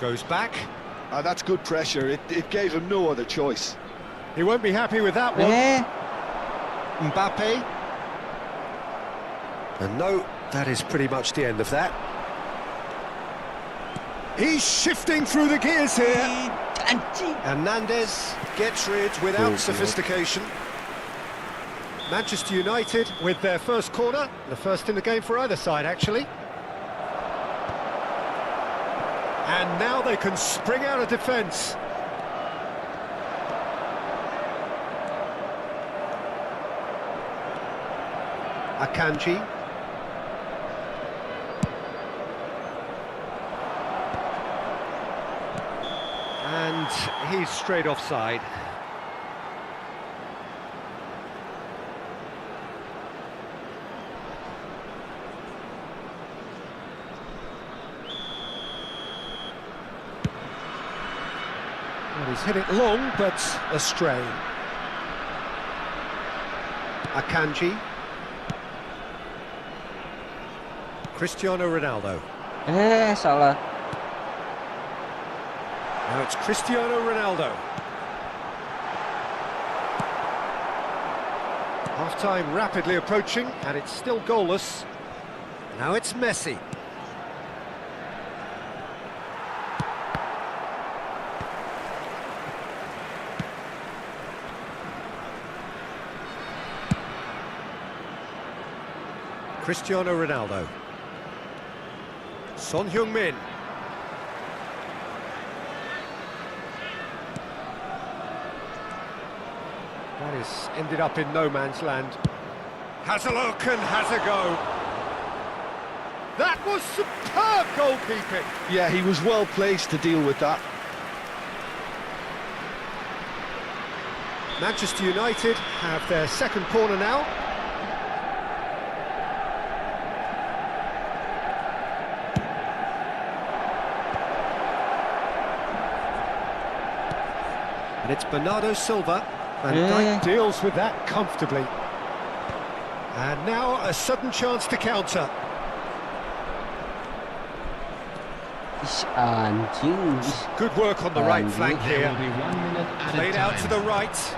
Speaker 2: Goes back.
Speaker 3: That's good pressure. It gave him no other choice.
Speaker 2: He won't be happy with that one. Mbappe. And no, that is pretty much the end of that. He's shifting through the gears here. Hernandez gets rid without sophistication. Manchester United with their first corner, the first in the game for either side, actually. And now they can spring out of defence. Akanji. And he's straight offside. Well, he's hit it long, but astray. Akanji. Cristiano Ronaldo.
Speaker 1: Salah.
Speaker 2: Now it's Cristiano Ronaldo. Half-time rapidly approaching, and it's still goalless. Now it's Messi. Cristiano Ronaldo. Son Heung-min. That is ended up in no man's land. Has a look and has a go. That was superb goalkeeping.
Speaker 3: Yeah, he was well placed to deal with that.
Speaker 2: Manchester United have their second corner now. And it's Bernardo Silva. Van Dijk deals with that comfortably. And now a sudden chance to counter.
Speaker 1: Anjing.
Speaker 2: Good work on the right flank
Speaker 4: There
Speaker 2: here.
Speaker 4: will be 1 minute added
Speaker 2: Played out to
Speaker 4: time.
Speaker 2: the right.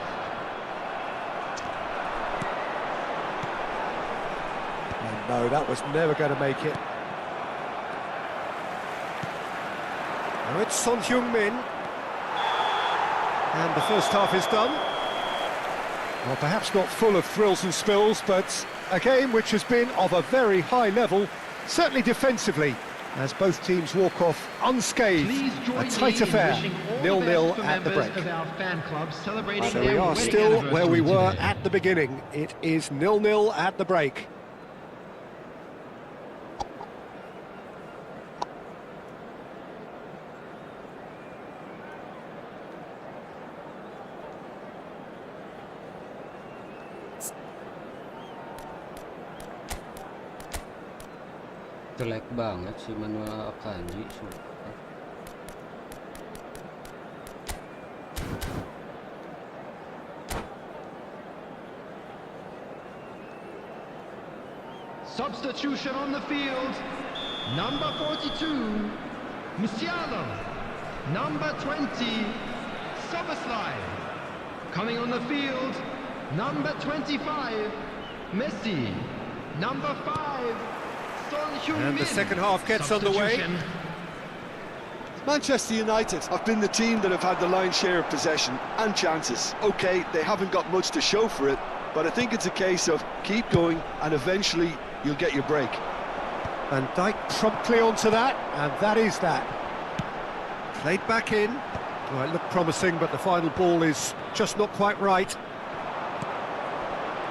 Speaker 2: And no, that was never going to make it. Now it's Son Heung-min. And the first half is done. Well, perhaps not full of thrills and spills, but a game which has been of a very high level, certainly defensively, as both teams walk off unscathed.
Speaker 4: Please join
Speaker 2: A tight
Speaker 4: me in
Speaker 2: affair,
Speaker 4: wishing all the
Speaker 2: 0-0
Speaker 4: best for
Speaker 2: at the
Speaker 4: members
Speaker 2: break.
Speaker 4: of our fan club celebrating
Speaker 2: So
Speaker 4: their
Speaker 2: we are
Speaker 4: wedding
Speaker 2: still where we
Speaker 4: anniversary
Speaker 2: were
Speaker 4: today.
Speaker 2: at the beginning. It is 0-0 at the break.
Speaker 1: Jelek banget si Manuel Akanji.
Speaker 4: Substitution on the field. Number 42, Musiala. Number 20, Soboslai. Coming on the field, number 25, Messi. Number 5, Son Heung-min.
Speaker 2: And the second half gets underway.
Speaker 3: Manchester United have been the team that have had the lion's share of possession and chances. Okay, they haven't got much to show for it, but I think it's a case of keep going and eventually you'll get your break.
Speaker 2: Van Dijk promptly onto that, and that is that. Played back in. Well, it looked promising, but the final ball is just not quite right.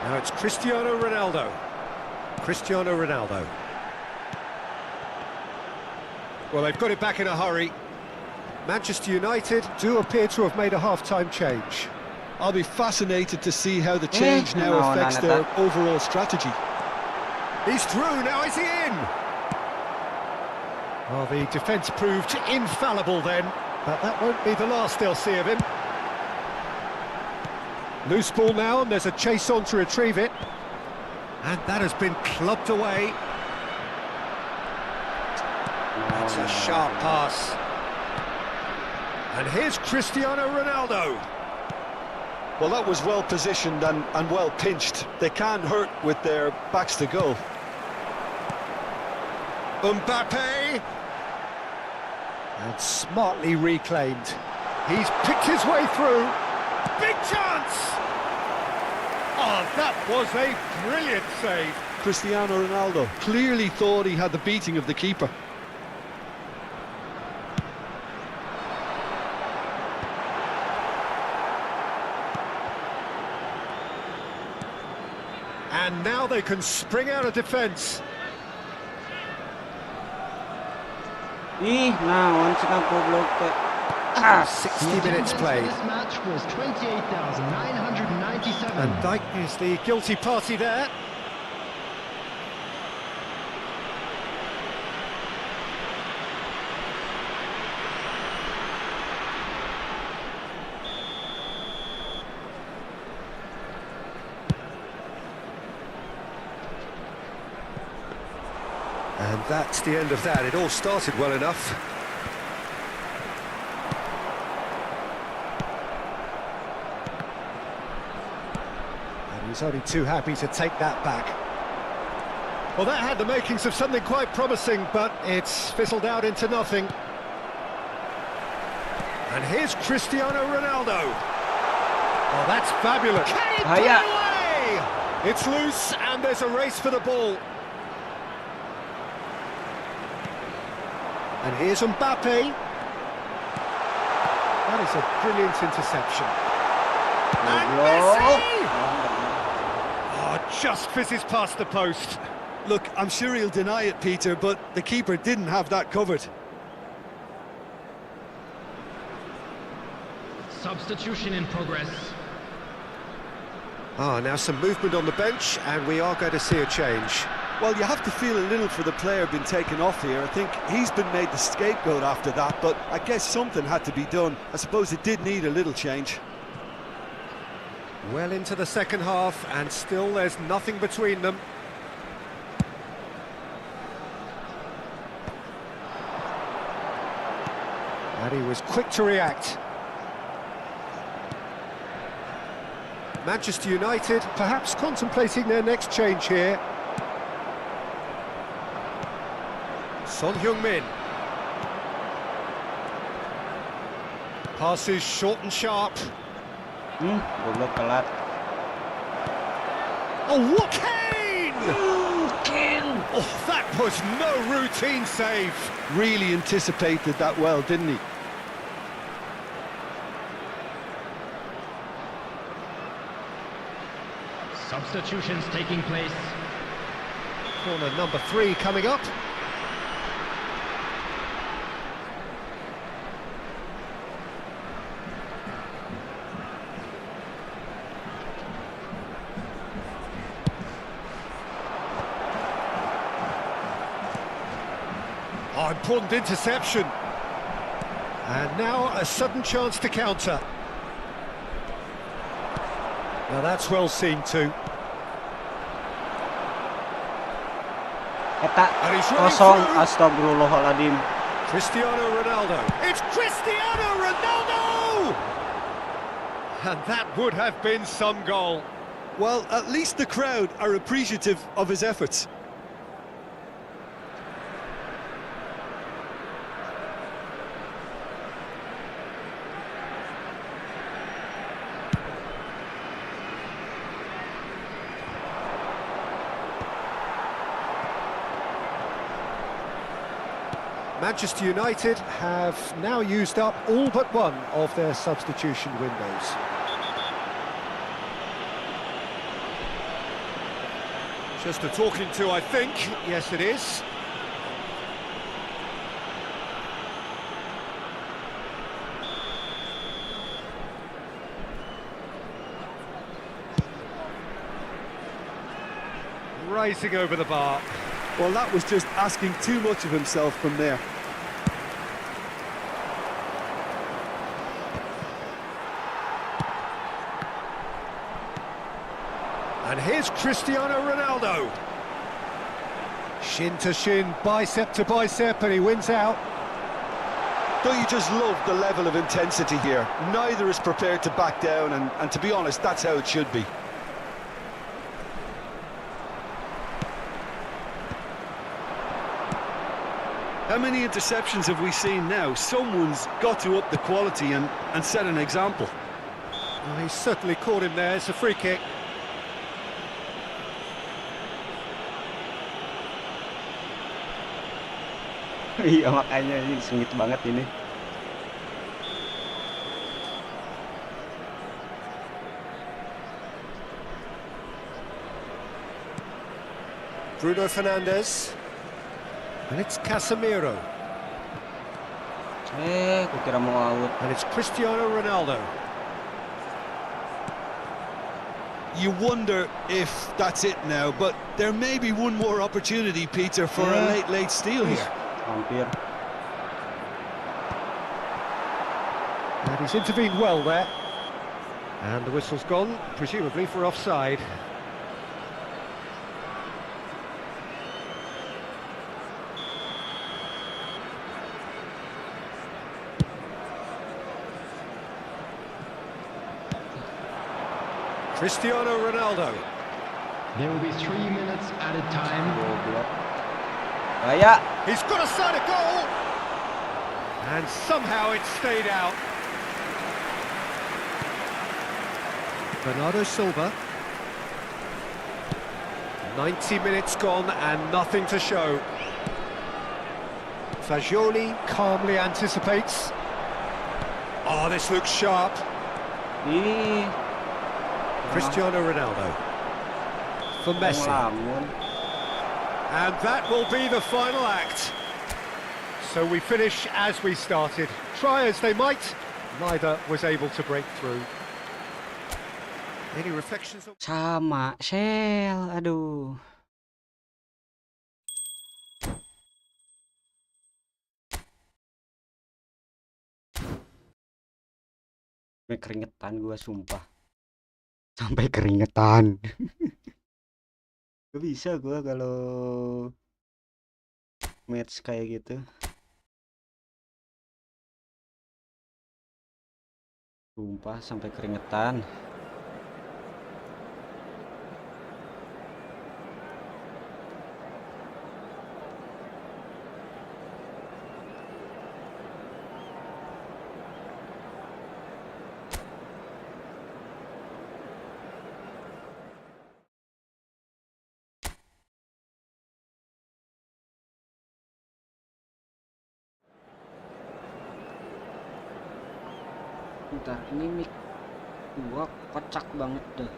Speaker 2: Now it's Cristiano Ronaldo. Cristiano Ronaldo. Well, they've got it back in a hurry. Manchester United do appear to have made a half-time change.
Speaker 3: I'll be fascinated to see how the change now affects their overall strategy.
Speaker 2: He's through, now is he in? Well, the defence proved infallible then, but that won't be the last they'll see of him. Loose ball now, and there's a chase on to retrieve it. And that has been clubbed away. That's a sharp pass. And here's Cristiano Ronaldo.
Speaker 3: Well, that was well positioned and well pinched. They can't hurt with their backs to goal.
Speaker 2: Mbappe. And smartly reclaimed. He's picked his way through. Big chance! Oh, that was a brilliant save.
Speaker 3: Cristiano Ronaldo clearly thought he had the beating of the keeper.
Speaker 2: And now they can spring out of defence.
Speaker 1: Naon sih goblok teh.
Speaker 2: 60 minutes played.
Speaker 4: This match was 28,997.
Speaker 2: And Dijk is the guilty party there. And that's the end of that. It all started well enough. And he's only too happy to take that back. Well, that had the makings of something quite promising, but it's fizzled out into nothing. And here's Cristiano Ronaldo. Oh, that's fabulous. Can he put it away? It's loose, and there's a race for the ball. And here's Mbappe. That is a brilliant interception. And Messi! Oh, just fizzes past the post.
Speaker 3: Look, I'm sure he'll deny it, Peter, but the keeper didn't have that covered.
Speaker 4: Substitution in progress.
Speaker 2: Now some movement on the bench, and we are going to see a change.
Speaker 3: Well, you have to feel a little for the player being taken off here. I think he's been made the scapegoat after that, but I guess something had to be done. I suppose it did need a little change.
Speaker 2: Well into the second half, and still there's nothing between them. And he was quick to react. Manchester United perhaps contemplating their next change here. Son Heung-min. Passes short and sharp.
Speaker 1: Goblok telat.
Speaker 2: Oh, what Kane! Kane! Oh, that was no routine save.
Speaker 3: Really anticipated that well, didn't he?
Speaker 4: Substitutions taking place.
Speaker 2: Corner number 3 coming up. important interception. And now a sudden chance to counter. Now that's well seen too.
Speaker 1: Eta
Speaker 2: And he's running
Speaker 1: kosong,
Speaker 2: through.
Speaker 1: astagfirullahaladzim.
Speaker 2: Cristiano Ronaldo. It's Cristiano Ronaldo! And that would have been some goal.
Speaker 3: Well, at least the crowd are appreciative of his efforts.
Speaker 2: Manchester United have now used up all but one of their substitution windows. Just a talking to, I think. Yes, it is. Rising over the bar.
Speaker 3: Well, that was just asking too much of himself from there.
Speaker 2: And here's Cristiano Ronaldo. Shin to shin, bicep to bicep, and he wins out.
Speaker 3: Don't you just love the level of intensity here? Neither is prepared to back down, and to be honest, that's how it should be. How many interceptions have we seen now? Someone's got to up the quality and set an example.
Speaker 2: Well, he's certainly caught him there. It's a free kick.
Speaker 1: Iya makanya ini sengit banget ini.
Speaker 2: Bruno Fernandes. And it's Casemiro.
Speaker 1: Kukira mau out.
Speaker 2: And it's Cristiano Ronaldo.
Speaker 3: You wonder if that's it now, but there may be one more opportunity, Peter, for a late steal here.
Speaker 1: Hampir.
Speaker 2: And he's intervened well there. And the whistle's gone, presumably for offside. Cristiano Ronaldo.
Speaker 4: There will be 3 minutes added time.
Speaker 1: Gaya.
Speaker 2: He's got a side of goal. And somehow it stayed out. Bernardo Silva. 90 minutes gone and nothing to show. Fagioli calmly anticipates. Oh, this looks sharp. Cristiano Ronaldo. For Messi. And that will be the final act. So we finish as we started. Try as they might, neither was able to break through. Any reflections?
Speaker 1: Sama Shell, aduh. Sampai keringetan gua sumpah. Sampai keringetan. Gak bisa gua kalau match kayak gitu. Sumpah sampai keringetan. Bentar, ini mic gua kocak banget dah.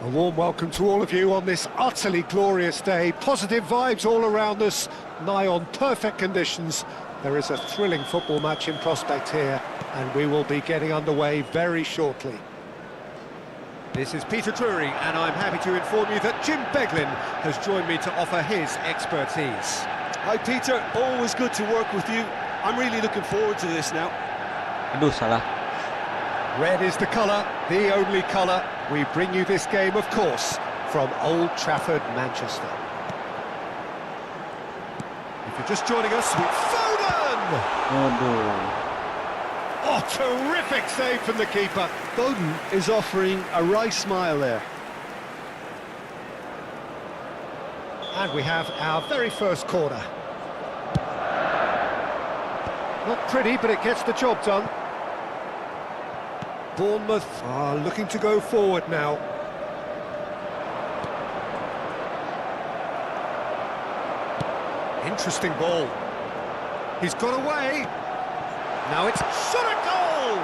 Speaker 2: A warm welcome to all of you on this utterly glorious day. Positive vibes all around us, nigh on perfect conditions. There is a thrilling football match in prospect here, and we will be getting underway very shortly. This is Peter Drury, and I'm happy to inform you that Jim Beglin has joined me to offer his expertise.
Speaker 3: Hi Peter, always good to work with you. I'm really looking forward to this now.
Speaker 1: Aduh, salah.
Speaker 2: Red is the colour, the only colour. We bring you this game, of course, from Old Trafford, Manchester. If you're just joining us, Foden!
Speaker 1: Aduh.
Speaker 2: Oh, terrific save from the keeper.
Speaker 3: Foden is offering a wry smile there.
Speaker 2: And we have our very first corner. Not pretty, but it gets the job done. Bournemouth are looking to go forward now. Interesting ball. He's got away. Now it's shot a goal!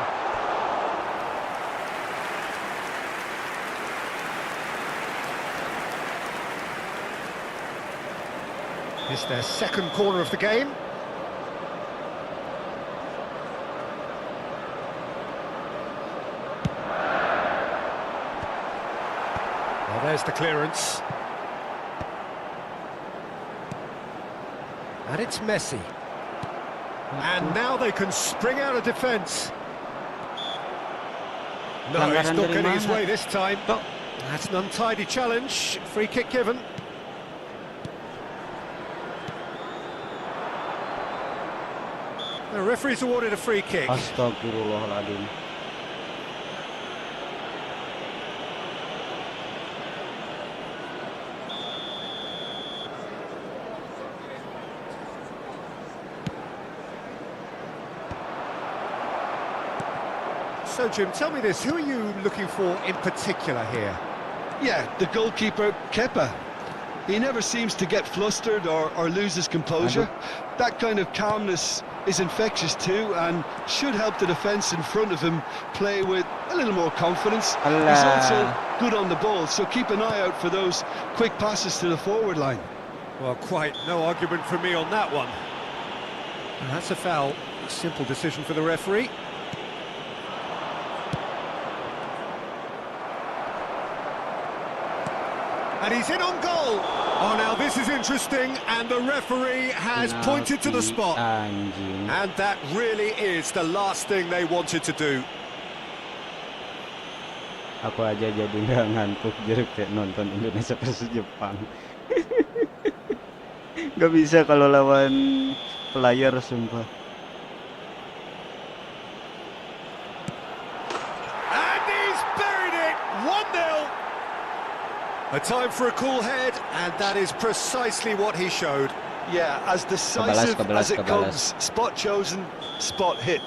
Speaker 2: It's their second corner of the game. Well, there's the clearance. And it's Messi. And now they can spring out of defence. No, he's not getting his way this time. That's an untidy challenge. Free kick given. The referee's awarded a free kick.
Speaker 1: Astagfirullahaladzim.
Speaker 2: So, Jim, tell me this, who are you looking for in particular here?
Speaker 3: Yeah, the goalkeeper, Kepa. He never seems to get flustered or lose his composure. That kind of calmness is infectious too, and should help the defence in front of him play with a little more confidence. He's also good on the ball, so keep an eye out for those quick passes to the forward line.
Speaker 2: Well, quite no argument from me on that one. And that's a foul. A simple decision for the referee. And he's in on goal. Oh, now this is interesting, and the referee has pointed to the spot. And that really is the last thing they wanted to do.
Speaker 1: Aku aja jadi nggak ngantuk jadi kayak nonton Indonesia versus Jepang. Gak bisa kalau lawan player, sumpah.
Speaker 2: And he's buried it. 1-0. A time for a cool head, and that is precisely what he showed.
Speaker 3: Yeah, as decisive as it comes. Spot chosen, spot hit.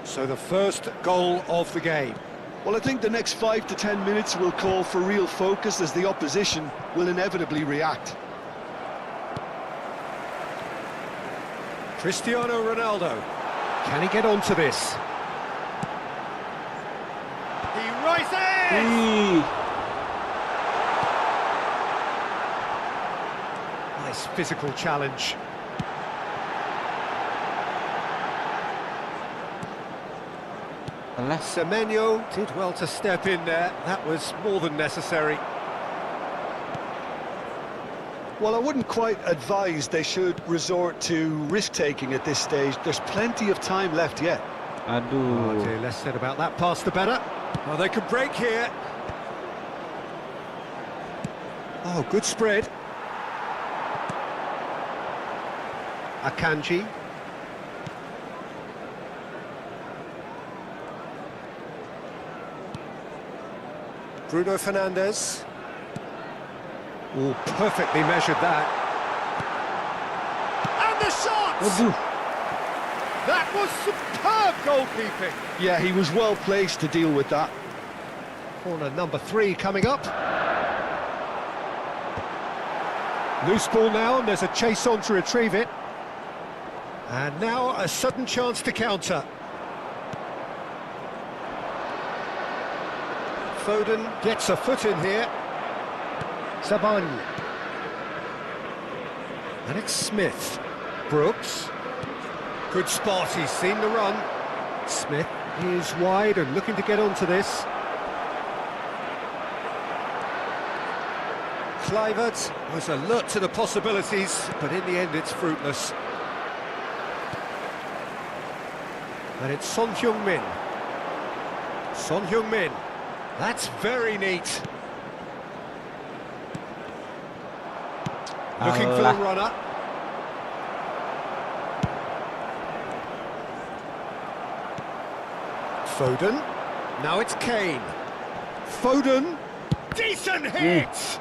Speaker 2: So the first goal of the game.
Speaker 3: Well, I think the next 5 to 10 minutes will call for real focus, as the opposition will inevitably react.
Speaker 2: Cristiano Ronaldo. Can he get onto this? He rises! Nice physical challenge. Semenyo did well to step in there. That was more than necessary.
Speaker 3: Well, I wouldn't quite advise they should resort to risk-taking at this stage. There's plenty of time left yet.
Speaker 1: Aduh.
Speaker 2: Oh dear, less said about that pass the better. Oh, they could break here. Oh, good spread. Akanji. Bruno Fernandes. Oh, perfectly measured that. And the shot! That was superb goalkeeping.
Speaker 3: Yeah, he was well placed to deal with that.
Speaker 2: Corner number 3 coming up. Loose ball now, and there's a chase on to retrieve it. And now a sudden chance to counter. Foden gets a foot in here. Saban. And it's Smith. Brooks. Good spot, he's seen the run. Smith is wide and looking to get onto this. Kluivert was alert to the possibilities, but in the end it's fruitless. And it's Son Heung-min. Son Heung-min. That's very neat. Looking for the runner. Foden. Now it's Kane. Foden. Decent hit!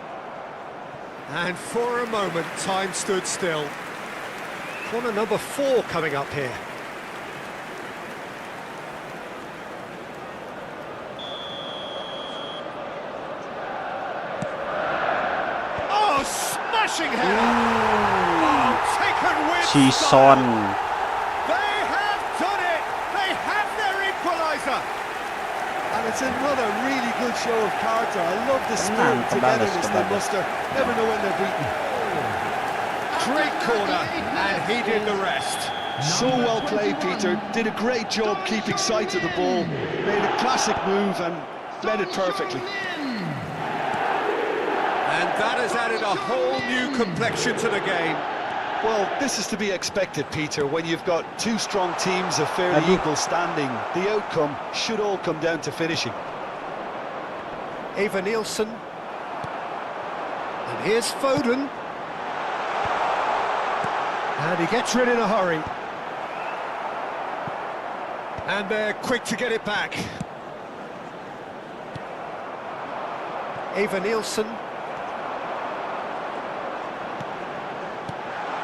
Speaker 2: And for a moment, time stood still. Corner number 4 coming up here. Oh, smashing header! Oh, taken with
Speaker 1: Son.
Speaker 2: They have done it! They have their equaliser!
Speaker 3: And it's another really good show of character. I love the spirit and togetherness they muster. Never know when they're beaten.
Speaker 2: Great corner, and he did the rest.
Speaker 3: So well played, Peter. Did a great job keeping sight of the ball. Made a classic move and led it perfectly.
Speaker 2: And that has added a whole new complexion to the game.
Speaker 3: Well, this is to be expected, Peter, when you've got two strong teams of fairly equal standing. The outcome should all come down to finishing.
Speaker 2: Eva Nielsen. And here's Foden. And he gets rid in a hurry. And they're quick to get it back. Eva Nielsen.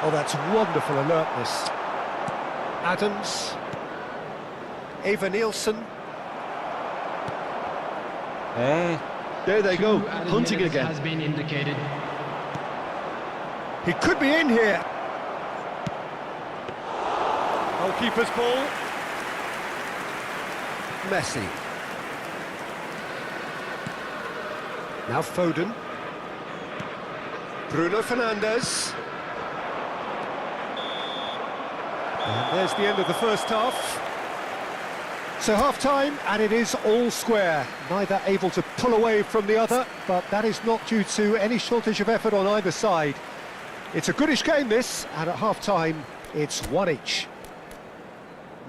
Speaker 2: Oh, that's wonderful alertness. Adams. Eva Nielsen.
Speaker 1: Hey.
Speaker 3: There they go, hunting again.
Speaker 4: Has been indicated.
Speaker 2: He could be in here. Goalkeeper's ball. Messi. Now Foden. Bruno Fernandes. And there's the end of the first half. So half-time, and it is all square. Neither able to pull away from the other, but that is not due to any shortage of effort on either side. It's a goodish game, this, and at half-time, it's one each.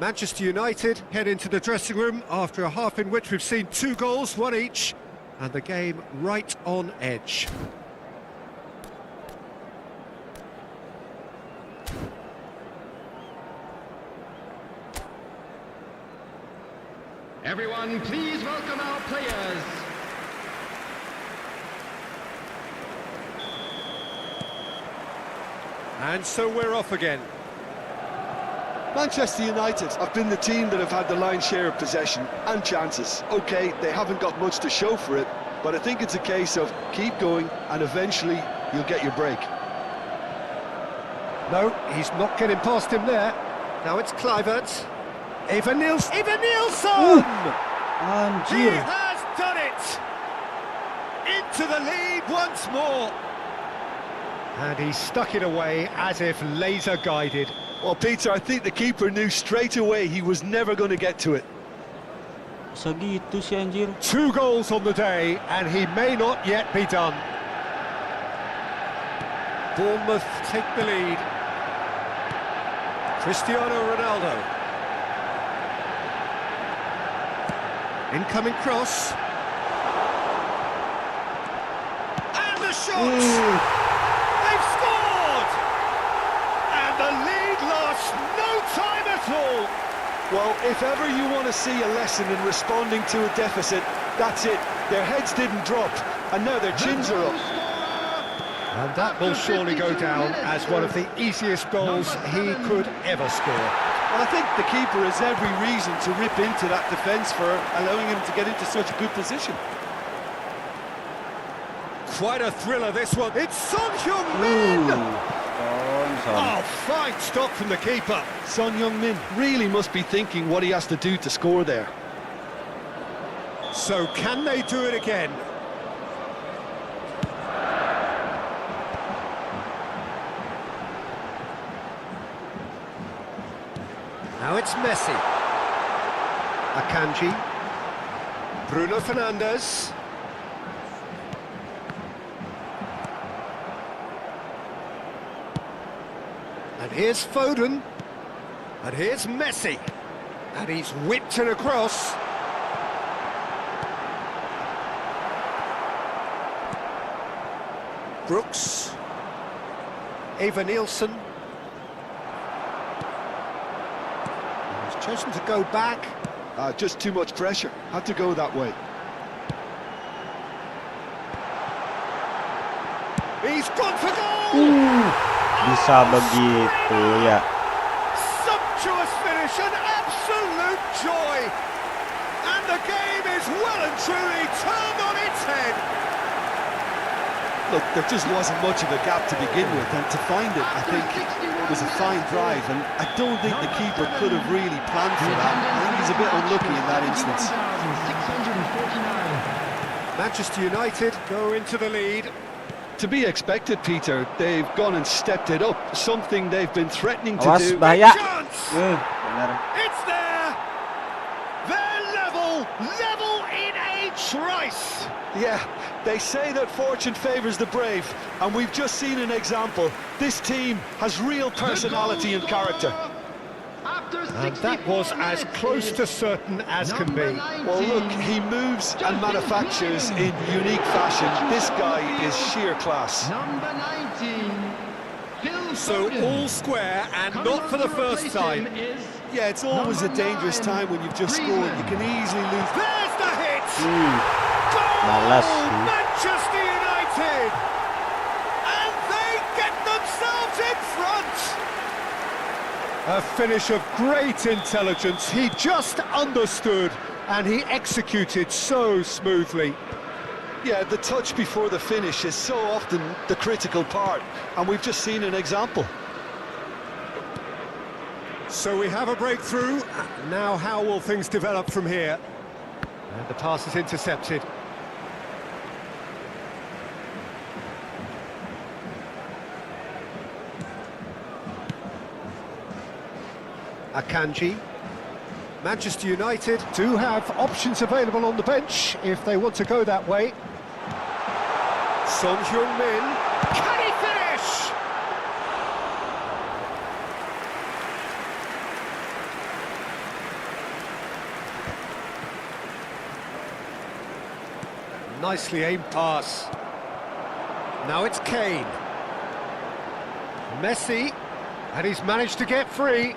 Speaker 2: Manchester United head into the dressing room after a half in which we've seen 2 goals, one each, and the game right on edge.
Speaker 4: Everyone, please welcome our players.
Speaker 2: And so we're off again.
Speaker 3: Manchester United have been the team that have had the lion's share of possession and chances. OK, they haven't got much to show for it, but I think it's a case of keep going and eventually you'll get your break.
Speaker 2: No, he's not getting past him there. Now it's Kluivert. Eva Nielsen! Eva Nielsen! He has done it! Into the lead once more. And he stuck it away as if laser guided.
Speaker 3: Well, Peter, I think the keeper knew straight away he was never going to get to it.
Speaker 1: Segitu sih anjir.
Speaker 2: 2 goals on the day, and he may not yet be done. Bournemouth take the lead. Cristiano Ronaldo. Incoming cross. And the shot! They've scored! And the lead lasts no time at all.
Speaker 3: Well, if ever you want to see a lesson in responding to a deficit, that's it. Their heads didn't drop, and now their chins are up.
Speaker 2: And that will surely go down as one of the easiest goals he could ever score.
Speaker 3: Well, I think the keeper has every reason to rip into that defence for allowing him to get into such a good position.
Speaker 2: Quite a thriller, this one. It's Son Heung-min! Oh, fine stop from the keeper.
Speaker 3: Son Heung-min really must be thinking what he has to do to score there.
Speaker 2: So can they do it again? Now it's Messi. Akanji. Bruno Fernandes. And here's Foden. And here's Messi. And he's whipped it across. Brooks. Eva Nielsen. He's chosen to go back.
Speaker 3: Just too much pressure. Had to go that way.
Speaker 2: He's gone for goal!
Speaker 1: Bisa begitu ya.
Speaker 2: Sumptuous finish, an absolute joy! And the game is well and truly turned on its head.
Speaker 3: Look, there just wasn't much of a gap to begin with, and to find it, I think, was a fine drive, and I don't think the keeper could have really planned for that. I think he's a bit unlucky in that instance.
Speaker 2: Manchester United go into the lead.
Speaker 3: To be expected, Peter. They've gone and stepped it up, something they've been threatening to
Speaker 1: Awas
Speaker 3: do.
Speaker 1: bahaya.
Speaker 2: Chance!
Speaker 1: Benar.
Speaker 2: It's there! They're level in a trice!
Speaker 3: Yeah, they say that fortune favours the brave, and we've just seen an example. This team has real personality and character.
Speaker 2: And that was as close to certain as can be.
Speaker 3: Well, look, he moves and manufactures in unique fashion. This guy is sheer class.
Speaker 4: Number 19.
Speaker 2: So all square and not for the first time.
Speaker 3: Yeah, it's always a dangerous time when you've just scored. You can easily lose.
Speaker 2: There's the hit!
Speaker 1: Malas.
Speaker 2: Goal! Manchester United! And they get themselves in front! A finish of great intelligence. He just understood and he executed so smoothly.
Speaker 3: Yeah, the touch before the finish is so often the critical part, and we've just seen an example.
Speaker 2: So we have a breakthrough. Now how will things develop from here? And the pass is intercepted. Akanji. Manchester United do have options available on the bench if they want to go that way. Son Heung-min. Can he finish? Nicely aimed pass. Now it's Kane. Messi. And he's managed to get free.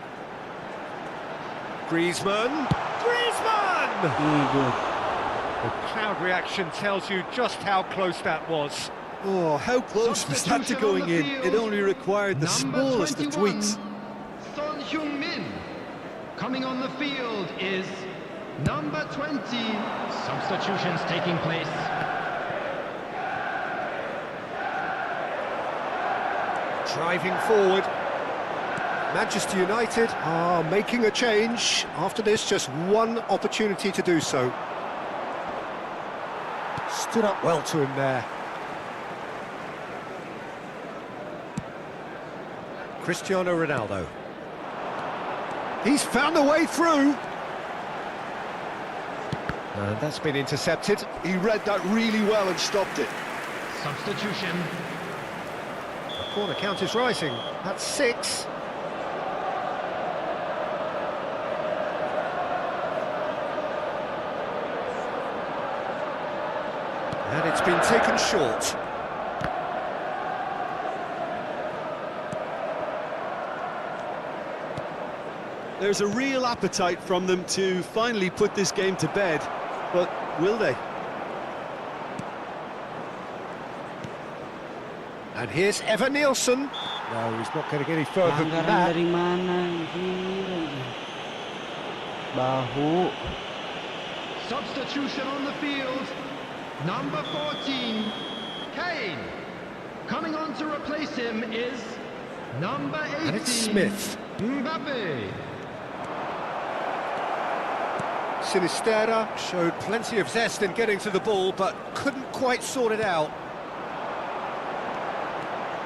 Speaker 2: Griezmann! The crowd reaction tells you just how close that was.
Speaker 3: Oh, how close was that to going in? It only required the smallest of tweaks.
Speaker 4: Son Heung-min. Coming on the field is number 20. Substitutions taking place.
Speaker 2: Driving forward. Manchester United are making a change. After this, just one opportunity to do so. Stood up well to him there. Cristiano Ronaldo. He's found a way through. And that's been intercepted.
Speaker 3: He read that really well and stopped it.
Speaker 4: Substitution.
Speaker 2: The corner count is rising. That's 6. And it's been taken short.
Speaker 3: There's a real appetite from them to finally put this game to bed, but will they?
Speaker 2: And here's Eva Nielsen. No, he's not going to get any further than that.
Speaker 1: Dari mana? Bahu.
Speaker 4: Substitution on the field. Number 14, Kane. Coming on to replace him is number 18.
Speaker 2: And it's Smith.
Speaker 4: Mbappe.
Speaker 2: Sinistera showed plenty of zest in getting to the ball, but couldn't quite sort it out.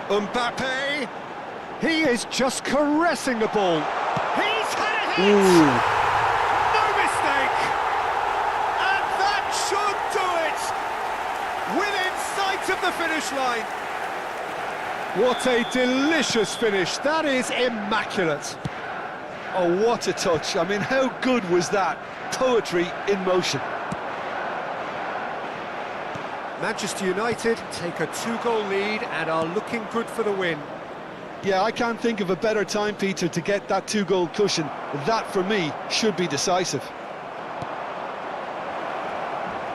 Speaker 2: Mbappe, he is just caressing the ball. He's had a hit! No mistake! And that should do it! Within sight of the finish line. What a delicious finish. That is immaculate.
Speaker 3: Oh, what a touch. I mean, how good was that? Poetry in motion.
Speaker 2: Manchester United take a 2-goal lead and are looking good for the win.
Speaker 3: Yeah, I can't think of a better time, Peter, to get that 2-goal cushion. That, for me, should be decisive.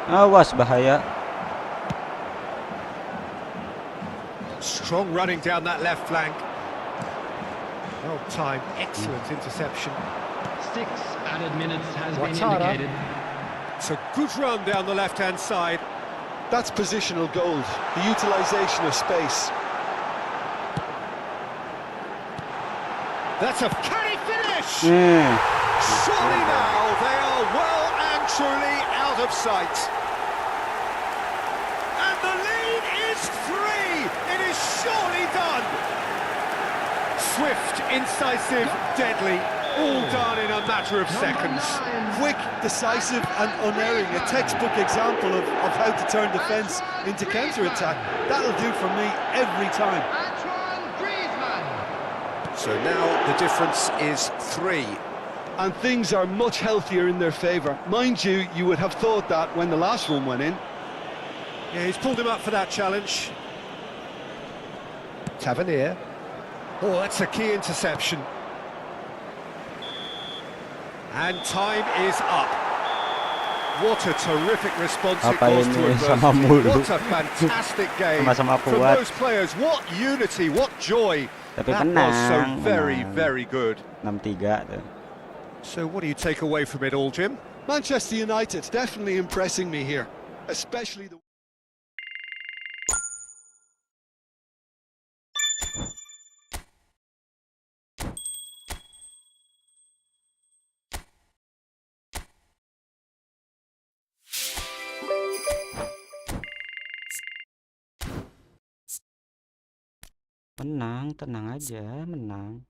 Speaker 1: Awas, bahaya.
Speaker 2: Strong running down that left flank. Well timed, excellent interception.
Speaker 4: 6 added minutes has been
Speaker 2: Ouattara.
Speaker 4: indicated.
Speaker 2: It's a good run down the left-hand side.
Speaker 3: That's positional gold, the utilisation of space.
Speaker 2: That's a canny finish! Surely now they are well and truly out of sight. And the lead is 3! It is surely done! Swift, incisive, deadly, all done in a matter of seconds.
Speaker 3: Quick, decisive and unerring, a textbook example of how to turn defence into counter-attack. That'll do for me every time.
Speaker 2: So now the difference is 3.
Speaker 3: And things are much healthier in their favour. Mind you, you would have thought that when the last one went in.
Speaker 2: Yeah, he's pulled him up for that challenge. Tavernier. Oh, that's a key interception. And time is up. What a terrific response it
Speaker 1: Apa
Speaker 2: was to
Speaker 1: ini sama
Speaker 2: adversity.
Speaker 1: mulu.
Speaker 2: What a fantastic game
Speaker 1: Sama-sama
Speaker 2: from
Speaker 1: kuat.
Speaker 2: those players. What unity, what joy.
Speaker 1: Tapi
Speaker 2: That was so
Speaker 1: menang,
Speaker 2: very,
Speaker 1: menang.
Speaker 2: very good.
Speaker 1: 6-3 tuh.
Speaker 2: So what do you take away from it all, Jim?
Speaker 3: Manchester United definitely impressing me here, especially the...
Speaker 1: Menang, tenang aja, menang.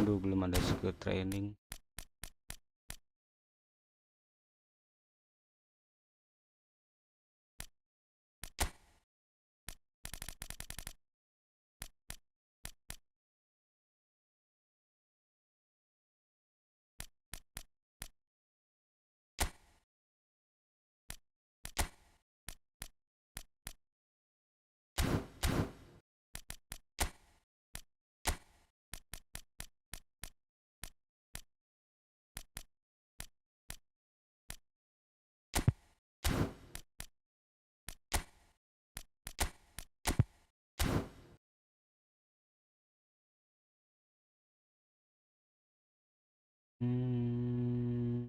Speaker 1: Aduh, belum ada skill training. Hmm.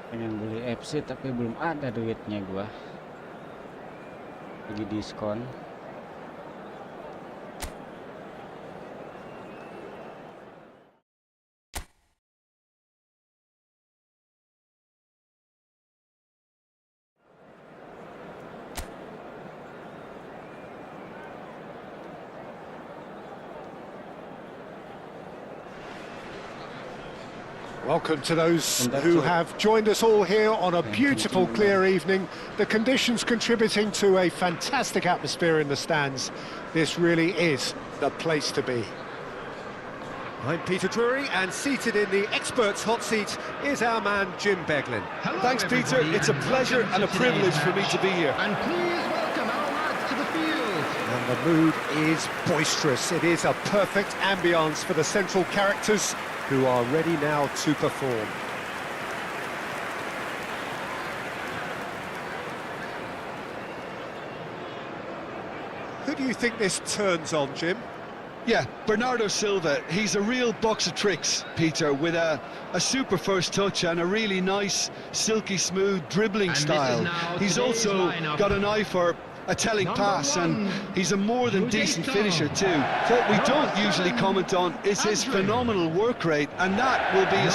Speaker 1: Pengen beli FC tapi belum ada duitnya gua. Lagi diskon.
Speaker 2: Welcome to those who have joined us all here on a beautiful, clear evening. The conditions contributing to a fantastic atmosphere in the stands. This really is the place to be. I'm Peter Drury, and seated in the experts' hot seat is our man Jim Beglin.
Speaker 4: Hello,
Speaker 3: Thanks, Peter.
Speaker 4: everybody,
Speaker 3: It's a
Speaker 4: and
Speaker 3: pleasure
Speaker 4: welcome
Speaker 3: and a
Speaker 4: to today's
Speaker 3: privilege for me
Speaker 4: match.
Speaker 3: to be here.
Speaker 4: And please welcome our lads to the field.
Speaker 2: And the mood is boisterous. It is a perfect ambience for the central characters who are ready now to perform. Who do you think this turns on, Jim?
Speaker 3: Yeah, Bernardo Silva, he's a real box of tricks, Peter, with a super first touch and a really nice, silky smooth dribbling
Speaker 4: And this is
Speaker 3: style.
Speaker 4: now
Speaker 3: He's
Speaker 4: today's
Speaker 3: also
Speaker 4: lineup.
Speaker 3: got an eye for a telling
Speaker 4: Number
Speaker 3: pass, and
Speaker 4: one,
Speaker 3: he's a more than decent finisher too. What we
Speaker 4: Number
Speaker 3: don't usually
Speaker 4: 7,
Speaker 3: comment on is his
Speaker 4: Andre.
Speaker 3: phenomenal work rate, and that will be a
Speaker 4: Number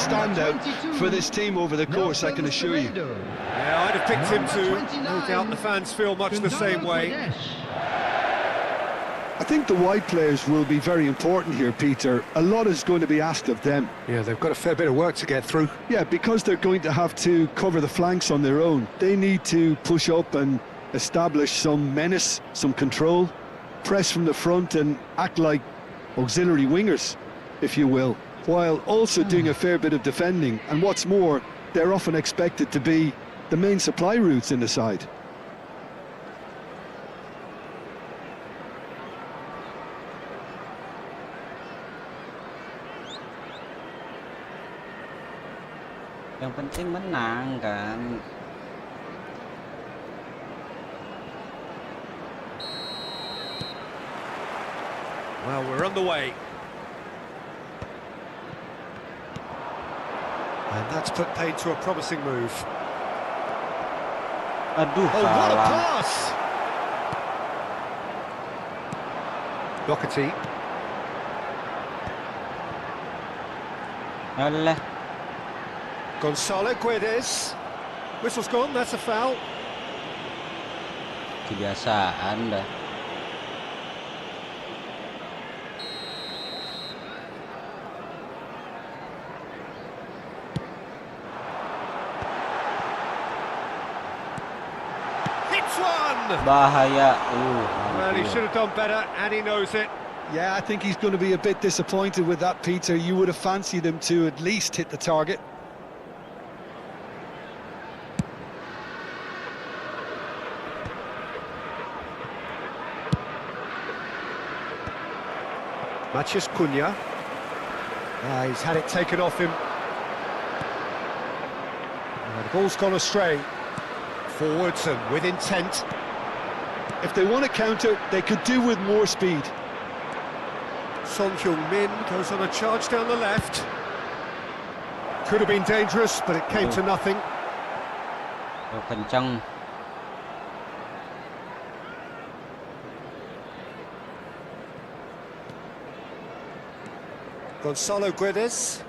Speaker 3: standout
Speaker 4: 22,
Speaker 3: for this team over the course, I can
Speaker 4: Nelson
Speaker 3: assure you.
Speaker 4: Semedo.
Speaker 2: Yeah, I'd have picked him
Speaker 4: Number
Speaker 2: too.
Speaker 4: 29,
Speaker 2: No doubt the fans feel much the same
Speaker 4: Gonzalo
Speaker 2: way.
Speaker 4: Guedes.
Speaker 3: I think the wide players will be very important here, Peter. A lot is going to be asked of them.
Speaker 2: Yeah, they've got a fair bit of work to get through.
Speaker 3: Yeah, because they're going to have to cover the flanks on their own. They need to push up and establish some menace, some control, press from the front and act like auxiliary wingers, if you will, while also doing a fair bit of defending. And what's more, they're often expected to be the main supply routes in the side.
Speaker 1: Yang penting menang kan.
Speaker 2: Well, we're underway. And that's put paid to a promising move.
Speaker 1: Aduh,
Speaker 2: Oh, what a
Speaker 1: salah.
Speaker 2: pass! Doherty.
Speaker 1: Alah,
Speaker 2: Gonzalo Guedes. Whistle's gone, that's a foul.
Speaker 1: kebiasaan dah.
Speaker 2: Hits one!
Speaker 1: Bahaya.
Speaker 2: Well, he
Speaker 1: Ampun.
Speaker 2: should have done better, and he knows it.
Speaker 3: Yeah, I think he's going to be a bit disappointed with that, Peter. You would have fancied him to at least hit the target.
Speaker 2: Matheus Cunha. He's had it taken off him. The ball's gone astray. Forwards and with intent.
Speaker 3: If they want to counter, they could do with more speed.
Speaker 2: Son Heung-min goes on a charge down the left. Could have been dangerous, but it came to nothing.
Speaker 1: Kencang.
Speaker 2: Gonzalo Guedes.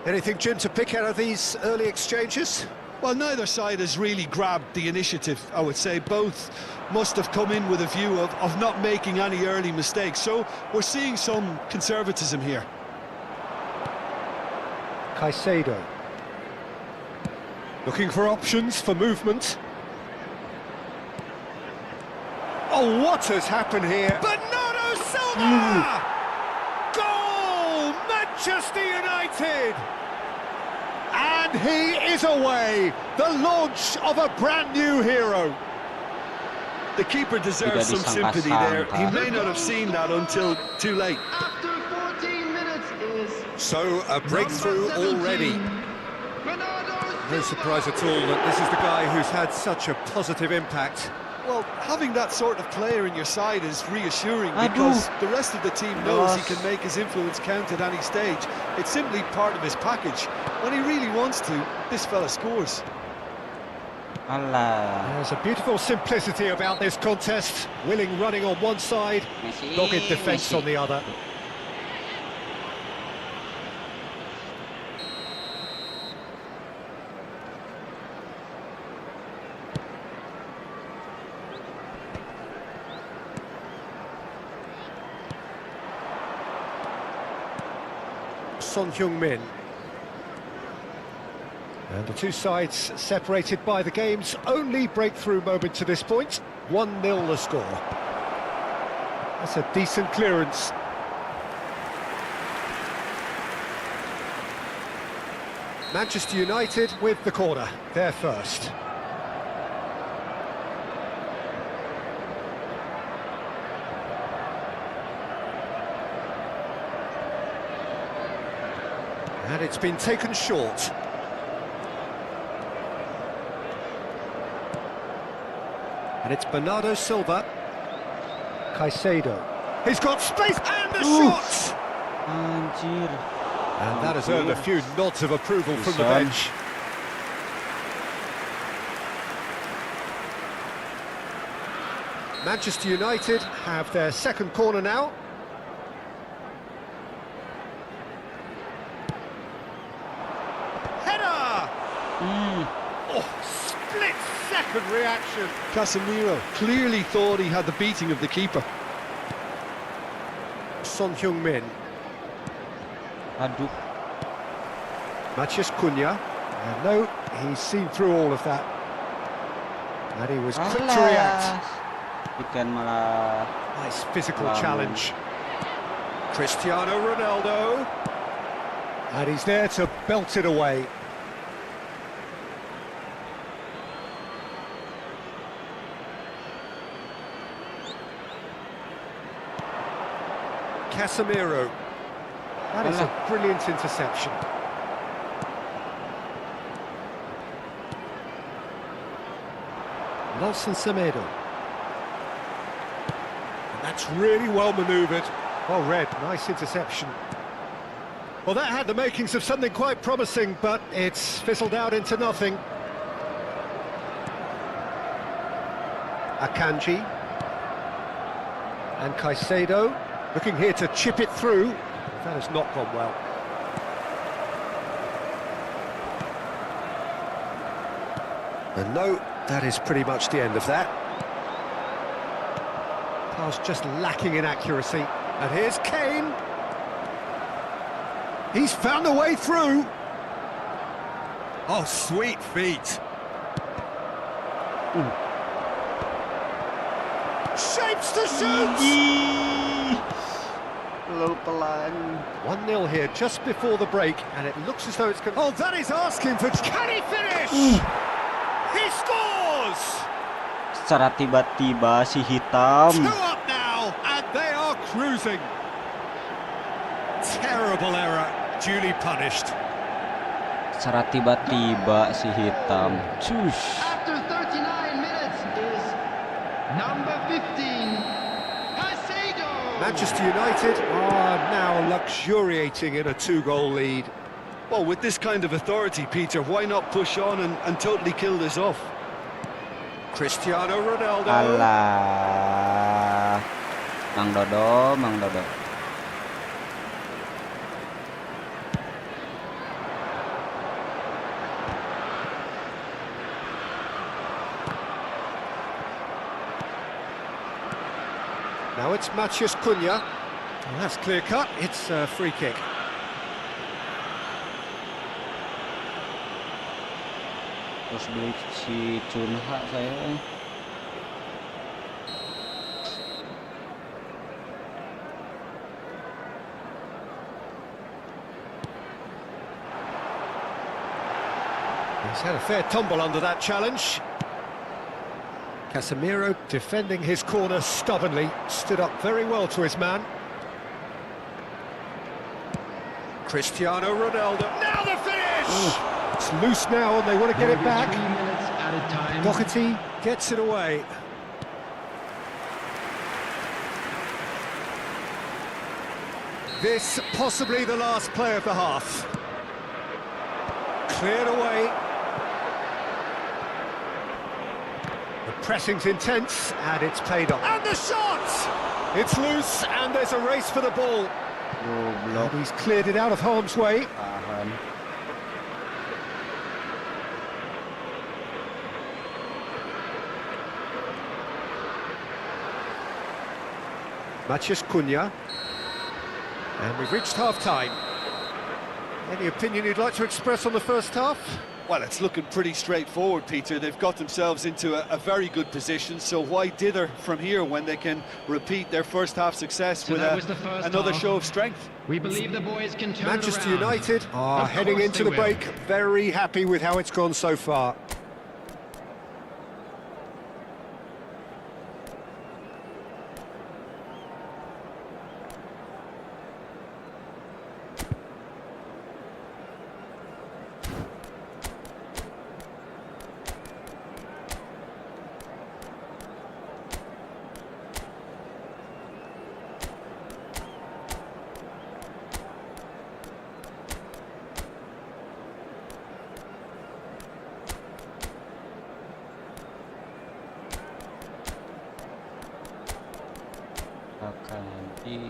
Speaker 2: Anything, Jim, to pick out of these early exchanges?
Speaker 3: Well, neither side has really grabbed the initiative, I would say. Both must have come in with a view of not making any early mistakes. So we're seeing some conservatism here.
Speaker 2: Caicedo. Looking for options for movement. Oh, what has happened here? Bernardo Silva! Goal! Manchester United! And he is away! The launch of a brand new hero.
Speaker 3: The keeper deserves some
Speaker 1: Tidak
Speaker 3: sympathy there. He
Speaker 1: disangka-sangka.
Speaker 3: may not have seen that until too late.
Speaker 4: After 14 minutes is
Speaker 2: So, a breakthrough
Speaker 4: number 17,
Speaker 2: already.
Speaker 4: Bernardo
Speaker 2: No
Speaker 4: Silva.
Speaker 2: surprise at all that this is the guy who's had such a positive impact.
Speaker 3: Well, having that sort of player in your side is reassuring
Speaker 1: Aduh.
Speaker 3: because the rest of the team knows he
Speaker 1: Yes.
Speaker 3: can make his influence count at any stage. It's simply part of his package. When he really wants to, this fella scores.
Speaker 1: Alah.
Speaker 2: There's a beautiful simplicity about this contest. Willing running on one side,
Speaker 1: Messi,
Speaker 2: dogged defence
Speaker 1: Messi.
Speaker 2: on the other. Son Heung-min. And the two sides separated by the game's only breakthrough moment to this point. 1-0 the score. That's a decent clearance. Manchester United with the corner, they're first. And it's been taken short. And it's Bernardo Silva. Caicedo. He's got space and the shot!
Speaker 1: Anjir.
Speaker 2: And that has earned a few nods of approval from the bench. Manchester United have their second corner now. Header! Oh, split-second reaction.
Speaker 3: Casemiro clearly thought he had the beating of the keeper.
Speaker 2: Son Heung-min.
Speaker 1: Aduh.
Speaker 2: Matheus Cunha. And no, he's seen through all of that. And he was quick to react.
Speaker 1: Ikan malah.
Speaker 2: Nice physical challenge. Cristiano Ronaldo. And he's there to belt it away. Casemiro. That is a brilliant interception. Nelson Semedo. And that's really well manoeuvred. Well read, nice interception. Well, that had the makings of something quite promising, but it's fizzled out into nothing. Akanji. And Caicedo. Looking here to chip it through. That has not gone well. And no, that is pretty much the end of that. Pass just lacking in accuracy. And here's Kane. He's found a way through. Oh, sweet feet. Shapes to shoot!
Speaker 1: Lalu pelan.
Speaker 2: 1-0 here just before the break, and it looks as though it's going. Oh, that is asking for. Can he finish? He scores!
Speaker 1: Secara tiba-tiba si hitam.
Speaker 2: 2 up now, and they are cruising. Terrible error, duly punished.
Speaker 1: Secara tiba-tiba si hitam. Cush.
Speaker 4: After 39 minutes is number 15.
Speaker 2: Manchester United are now luxuriating in a 2-goal lead.
Speaker 3: Well, with this kind of authority, Peter, why not push on and totally kill this off?
Speaker 2: Cristiano Ronaldo.
Speaker 1: Alah. Mang Dodo, Mang Dodo.
Speaker 2: Now it's Matheus Cunha. Well, that's clear cut. It's a free kick.
Speaker 1: Terus beli si Cunha saya.
Speaker 2: He's had a fair tumble under that challenge. Casemiro defending his corner stubbornly, stood up very well to his man. Cristiano Ronaldo. Now the finish! It's loose now and they want to get it back.
Speaker 4: 3 minutes added time.
Speaker 2: Doherty gets it away. This possibly the last play of the half. Cleared away. The pressing's intense, and it's paid off. And the shot! It's loose, and there's a race for the ball. And he's cleared it out of harm's way.
Speaker 1: Tahan.
Speaker 2: Matheus Cunha. And we've reached half-time. Any opinion you'd like to express on the first half?
Speaker 3: Well, it's looking pretty straightforward, Peter. They've got themselves into a very good position, so why dither from here when they can repeat their first half success with another show of strength?
Speaker 4: We believe the boys can turn
Speaker 2: Manchester
Speaker 4: it around.
Speaker 2: United are
Speaker 4: Of
Speaker 2: heading
Speaker 4: course
Speaker 2: into
Speaker 4: they
Speaker 2: the
Speaker 4: will.
Speaker 2: break very happy with how it's gone so far.
Speaker 1: Akanji.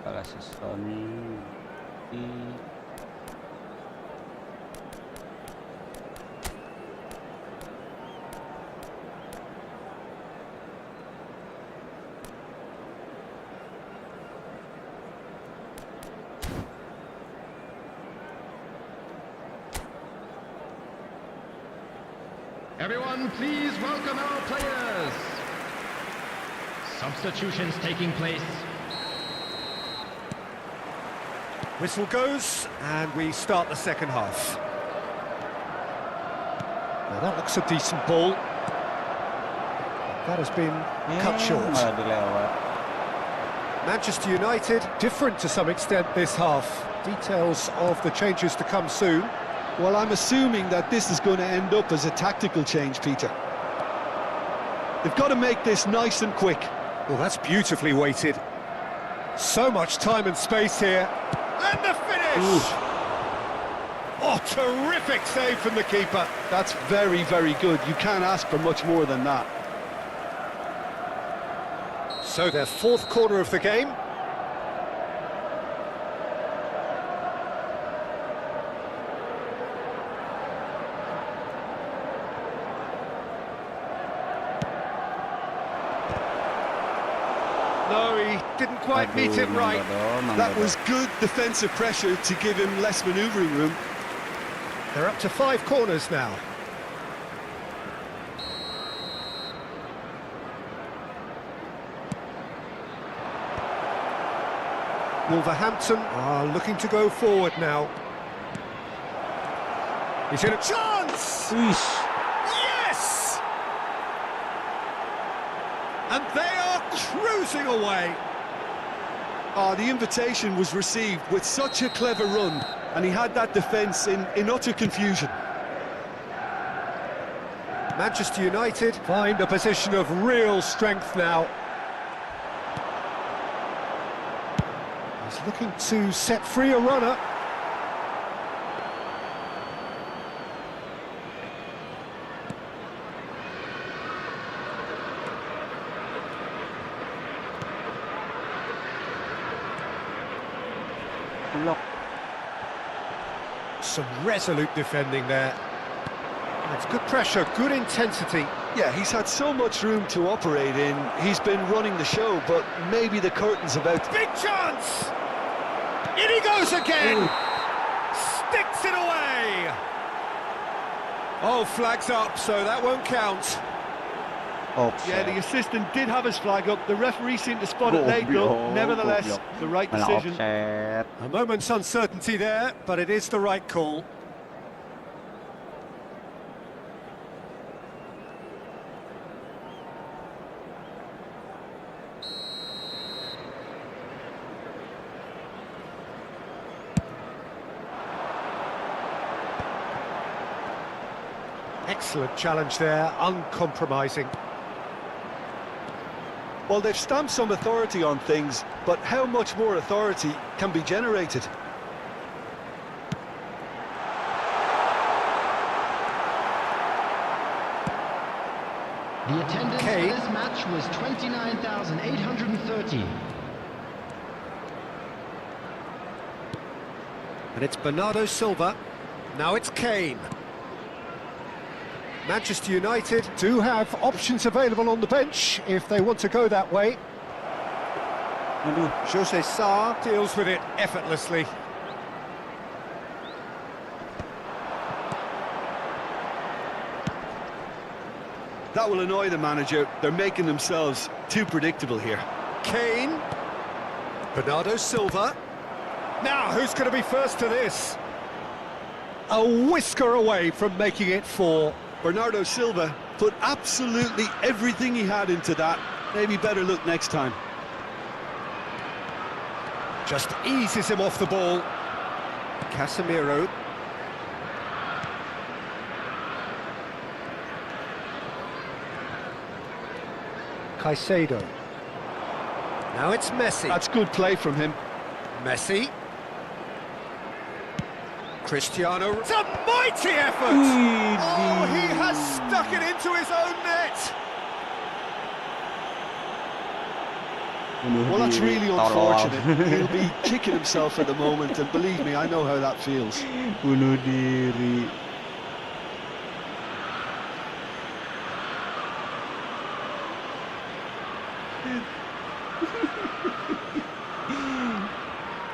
Speaker 1: Kalah Sony di
Speaker 4: Everyone, please welcome our players. Substitutions taking place.
Speaker 2: Whistle goes, and we start the second half. Now that looks a decent ball. That has been cut short.
Speaker 1: malah dilewat.
Speaker 2: Manchester United, different to some extent this half. Details of the changes to come soon.
Speaker 3: Well, I'm assuming that this is going to end up as a tactical change, Peter. They've got to make this nice and quick.
Speaker 2: Well, that's beautifully weighted. So much time and space here. And the finish! Oh, terrific save from the keeper.
Speaker 3: That's very, very good. You can't ask for much more than that.
Speaker 2: So their fourth corner of the game. No, he didn't quite meet it right.
Speaker 3: That was good defensive pressure to give him less manoeuvring room.
Speaker 2: They're up to 5 corners now. Wolverhampton are looking to go forward now. He's in a chance! Yes! And they are cruising away.
Speaker 3: The invitation was received with such a clever run, and he had that defence in utter confusion.
Speaker 2: Manchester United find a position of real strength now. He's looking to set free a runner. Some resolute defending there. It's good pressure, good intensity.
Speaker 3: Yeah, he's had so much room to operate in. He's been running the show, but maybe the curtain's about...
Speaker 2: Big chance! In he goes again! Puts it away! Oh, flags up, so that won't count.
Speaker 3: Yeah, the assistant did have his flag up. The referee seemed to spot it late, though. Nevertheless, the right decision.
Speaker 2: A moment's uncertainty there, but it is the right call. Excellent challenge there, uncompromising.
Speaker 3: Well, they've stamped some authority on things, but how much more authority can be generated?
Speaker 4: The attendance for this match was 29,830.
Speaker 2: And it's Bernardo Silva. Now it's Kane. Manchester United do have options available on the bench if they want to go that way. Jose Sarr deals with it effortlessly.
Speaker 3: That will annoy the manager. They're making themselves too predictable here.
Speaker 2: Kane. Bernardo Silva. Now, who's going to be first to this? A whisker away from making it 4.
Speaker 3: Bernardo Silva put absolutely everything he had into that. Maybe better look next time.
Speaker 2: Just eases him off the ball. Casemiro. Caicedo. Now it's Messi.
Speaker 3: That's good play from him.
Speaker 2: Messi. Cristiano. It's a mighty effort! Oh, he has stuck it into his own net!
Speaker 3: Well, that's really unfortunate. He'll be kicking himself at the moment, and believe me, I know how that feels.
Speaker 1: Bunuh diri.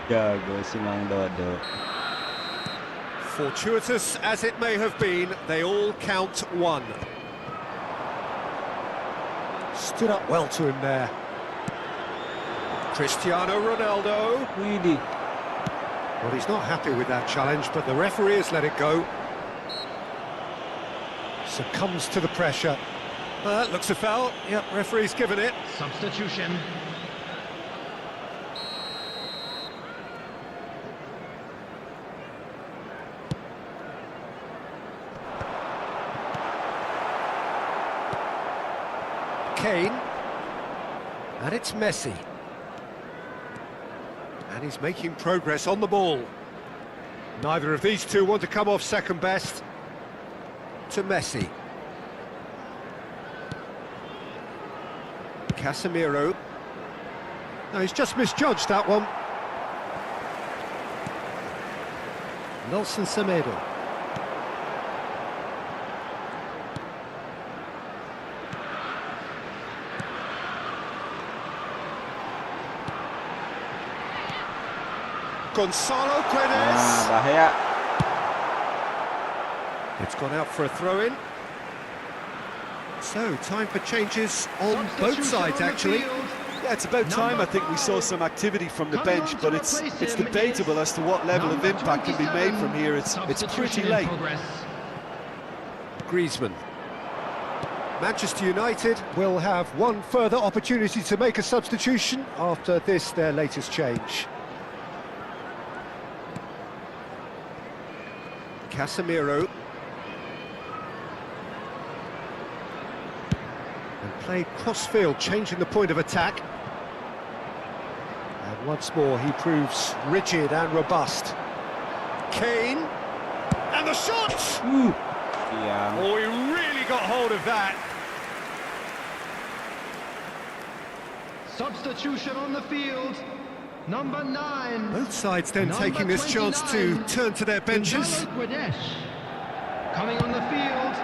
Speaker 1: Jago si Mang Dodo.
Speaker 2: Fortuitous as it may have been, they all count 1. Stood up well to him there. Cristiano Ronaldo. Well, he's not happy with that challenge, but the referee has let it go. Succumbs to the pressure. That looks a foul. Yep, referee's given it.
Speaker 4: Substitution.
Speaker 2: Kane. And it's Messi. And he's making progress on the ball. Neither of these two want to come off second best. To Messi. Casemiro. No, he's just misjudged that one. Nelson Semedo. Gonzalo Guedes.
Speaker 1: Bahaya.
Speaker 2: It's gone out for a throw-in. So, time for changes on both sides, actually.
Speaker 3: Yeah, it's about time I think we saw some activity from the bench, but it's debatable as to what level of impact can be made from here. It's pretty late.
Speaker 2: Griezmann. Manchester United will have one further opportunity to make a substitution after this, their latest change. Casemiro. And played cross-field, changing the point of attack. And once more, he proves rigid and robust. Kane. And the shot!
Speaker 1: Yeah.
Speaker 2: Oh, he really got hold of that.
Speaker 4: Substitution on the field. Number 9.
Speaker 2: Both sides then taking this chance to turn to their benches.
Speaker 4: Coming on the field,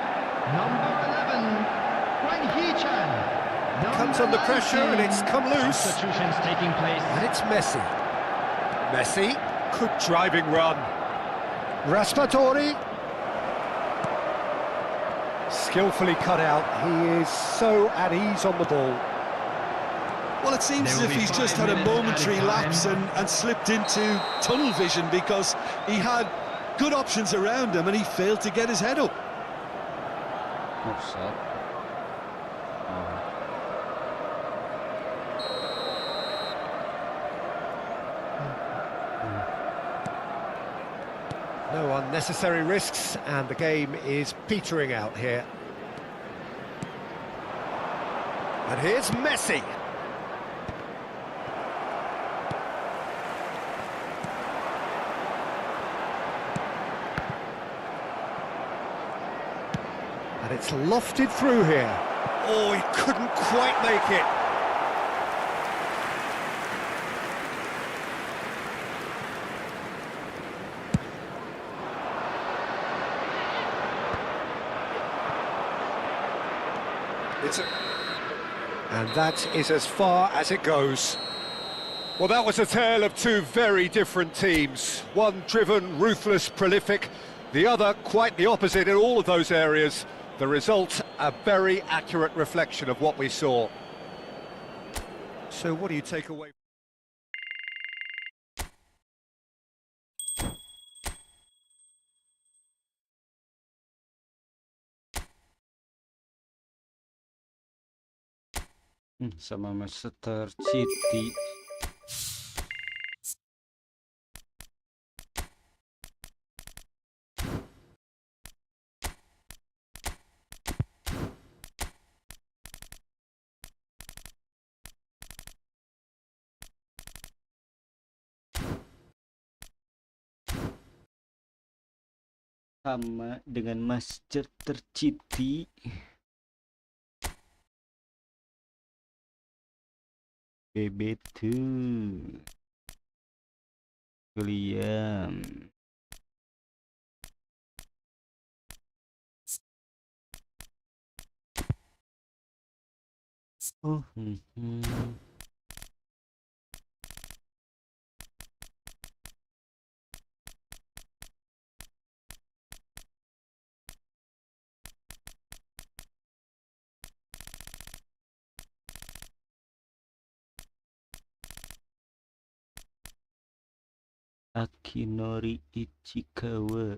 Speaker 4: number 11, Wang Hee-chan.
Speaker 2: Comes under pressure and it's come loose.
Speaker 4: Substitutions taking place.
Speaker 2: And it's Messi. Messi, good driving run. Raspadori. Skillfully cut out. He is so at ease on the ball.
Speaker 3: Well, it seems as if he's just had a momentary lapse and slipped into tunnel vision, because he had good options around him and he failed to get his head up.
Speaker 1: Offside.
Speaker 2: No unnecessary risks, and the game is petering out here. And here's Messi. And it's lofted through here. Oh, he couldn't quite make it. And that is as far as it goes. Well, that was a tale of two very different teams. One driven, ruthless, prolific. The other quite the opposite in all of those areas. The result, a very accurate reflection of what we saw. So what do you take away?
Speaker 1: Sama Manchester City. Sama dengan Manchester City. BB2 William. Oh, Akinori Ichikawa.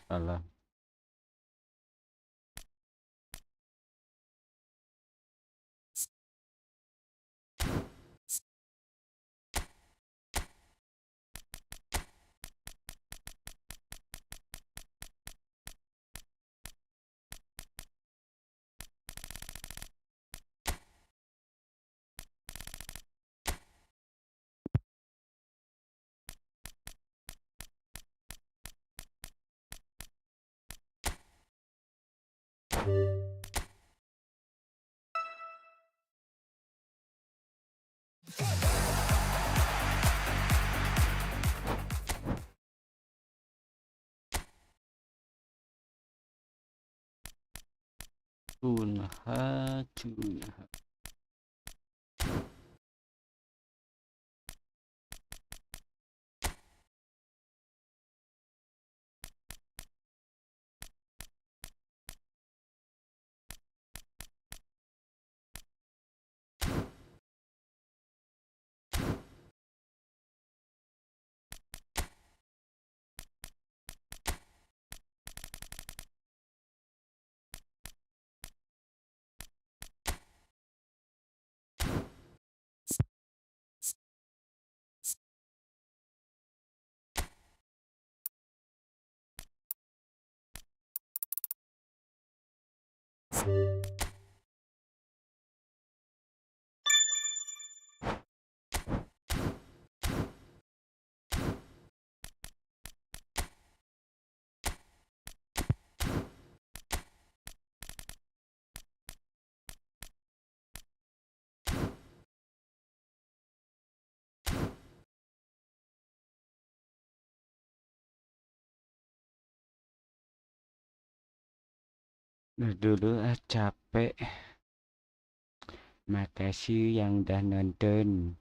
Speaker 1: Salah. Cunha. Dulu capek. Makasih yang udah nonton.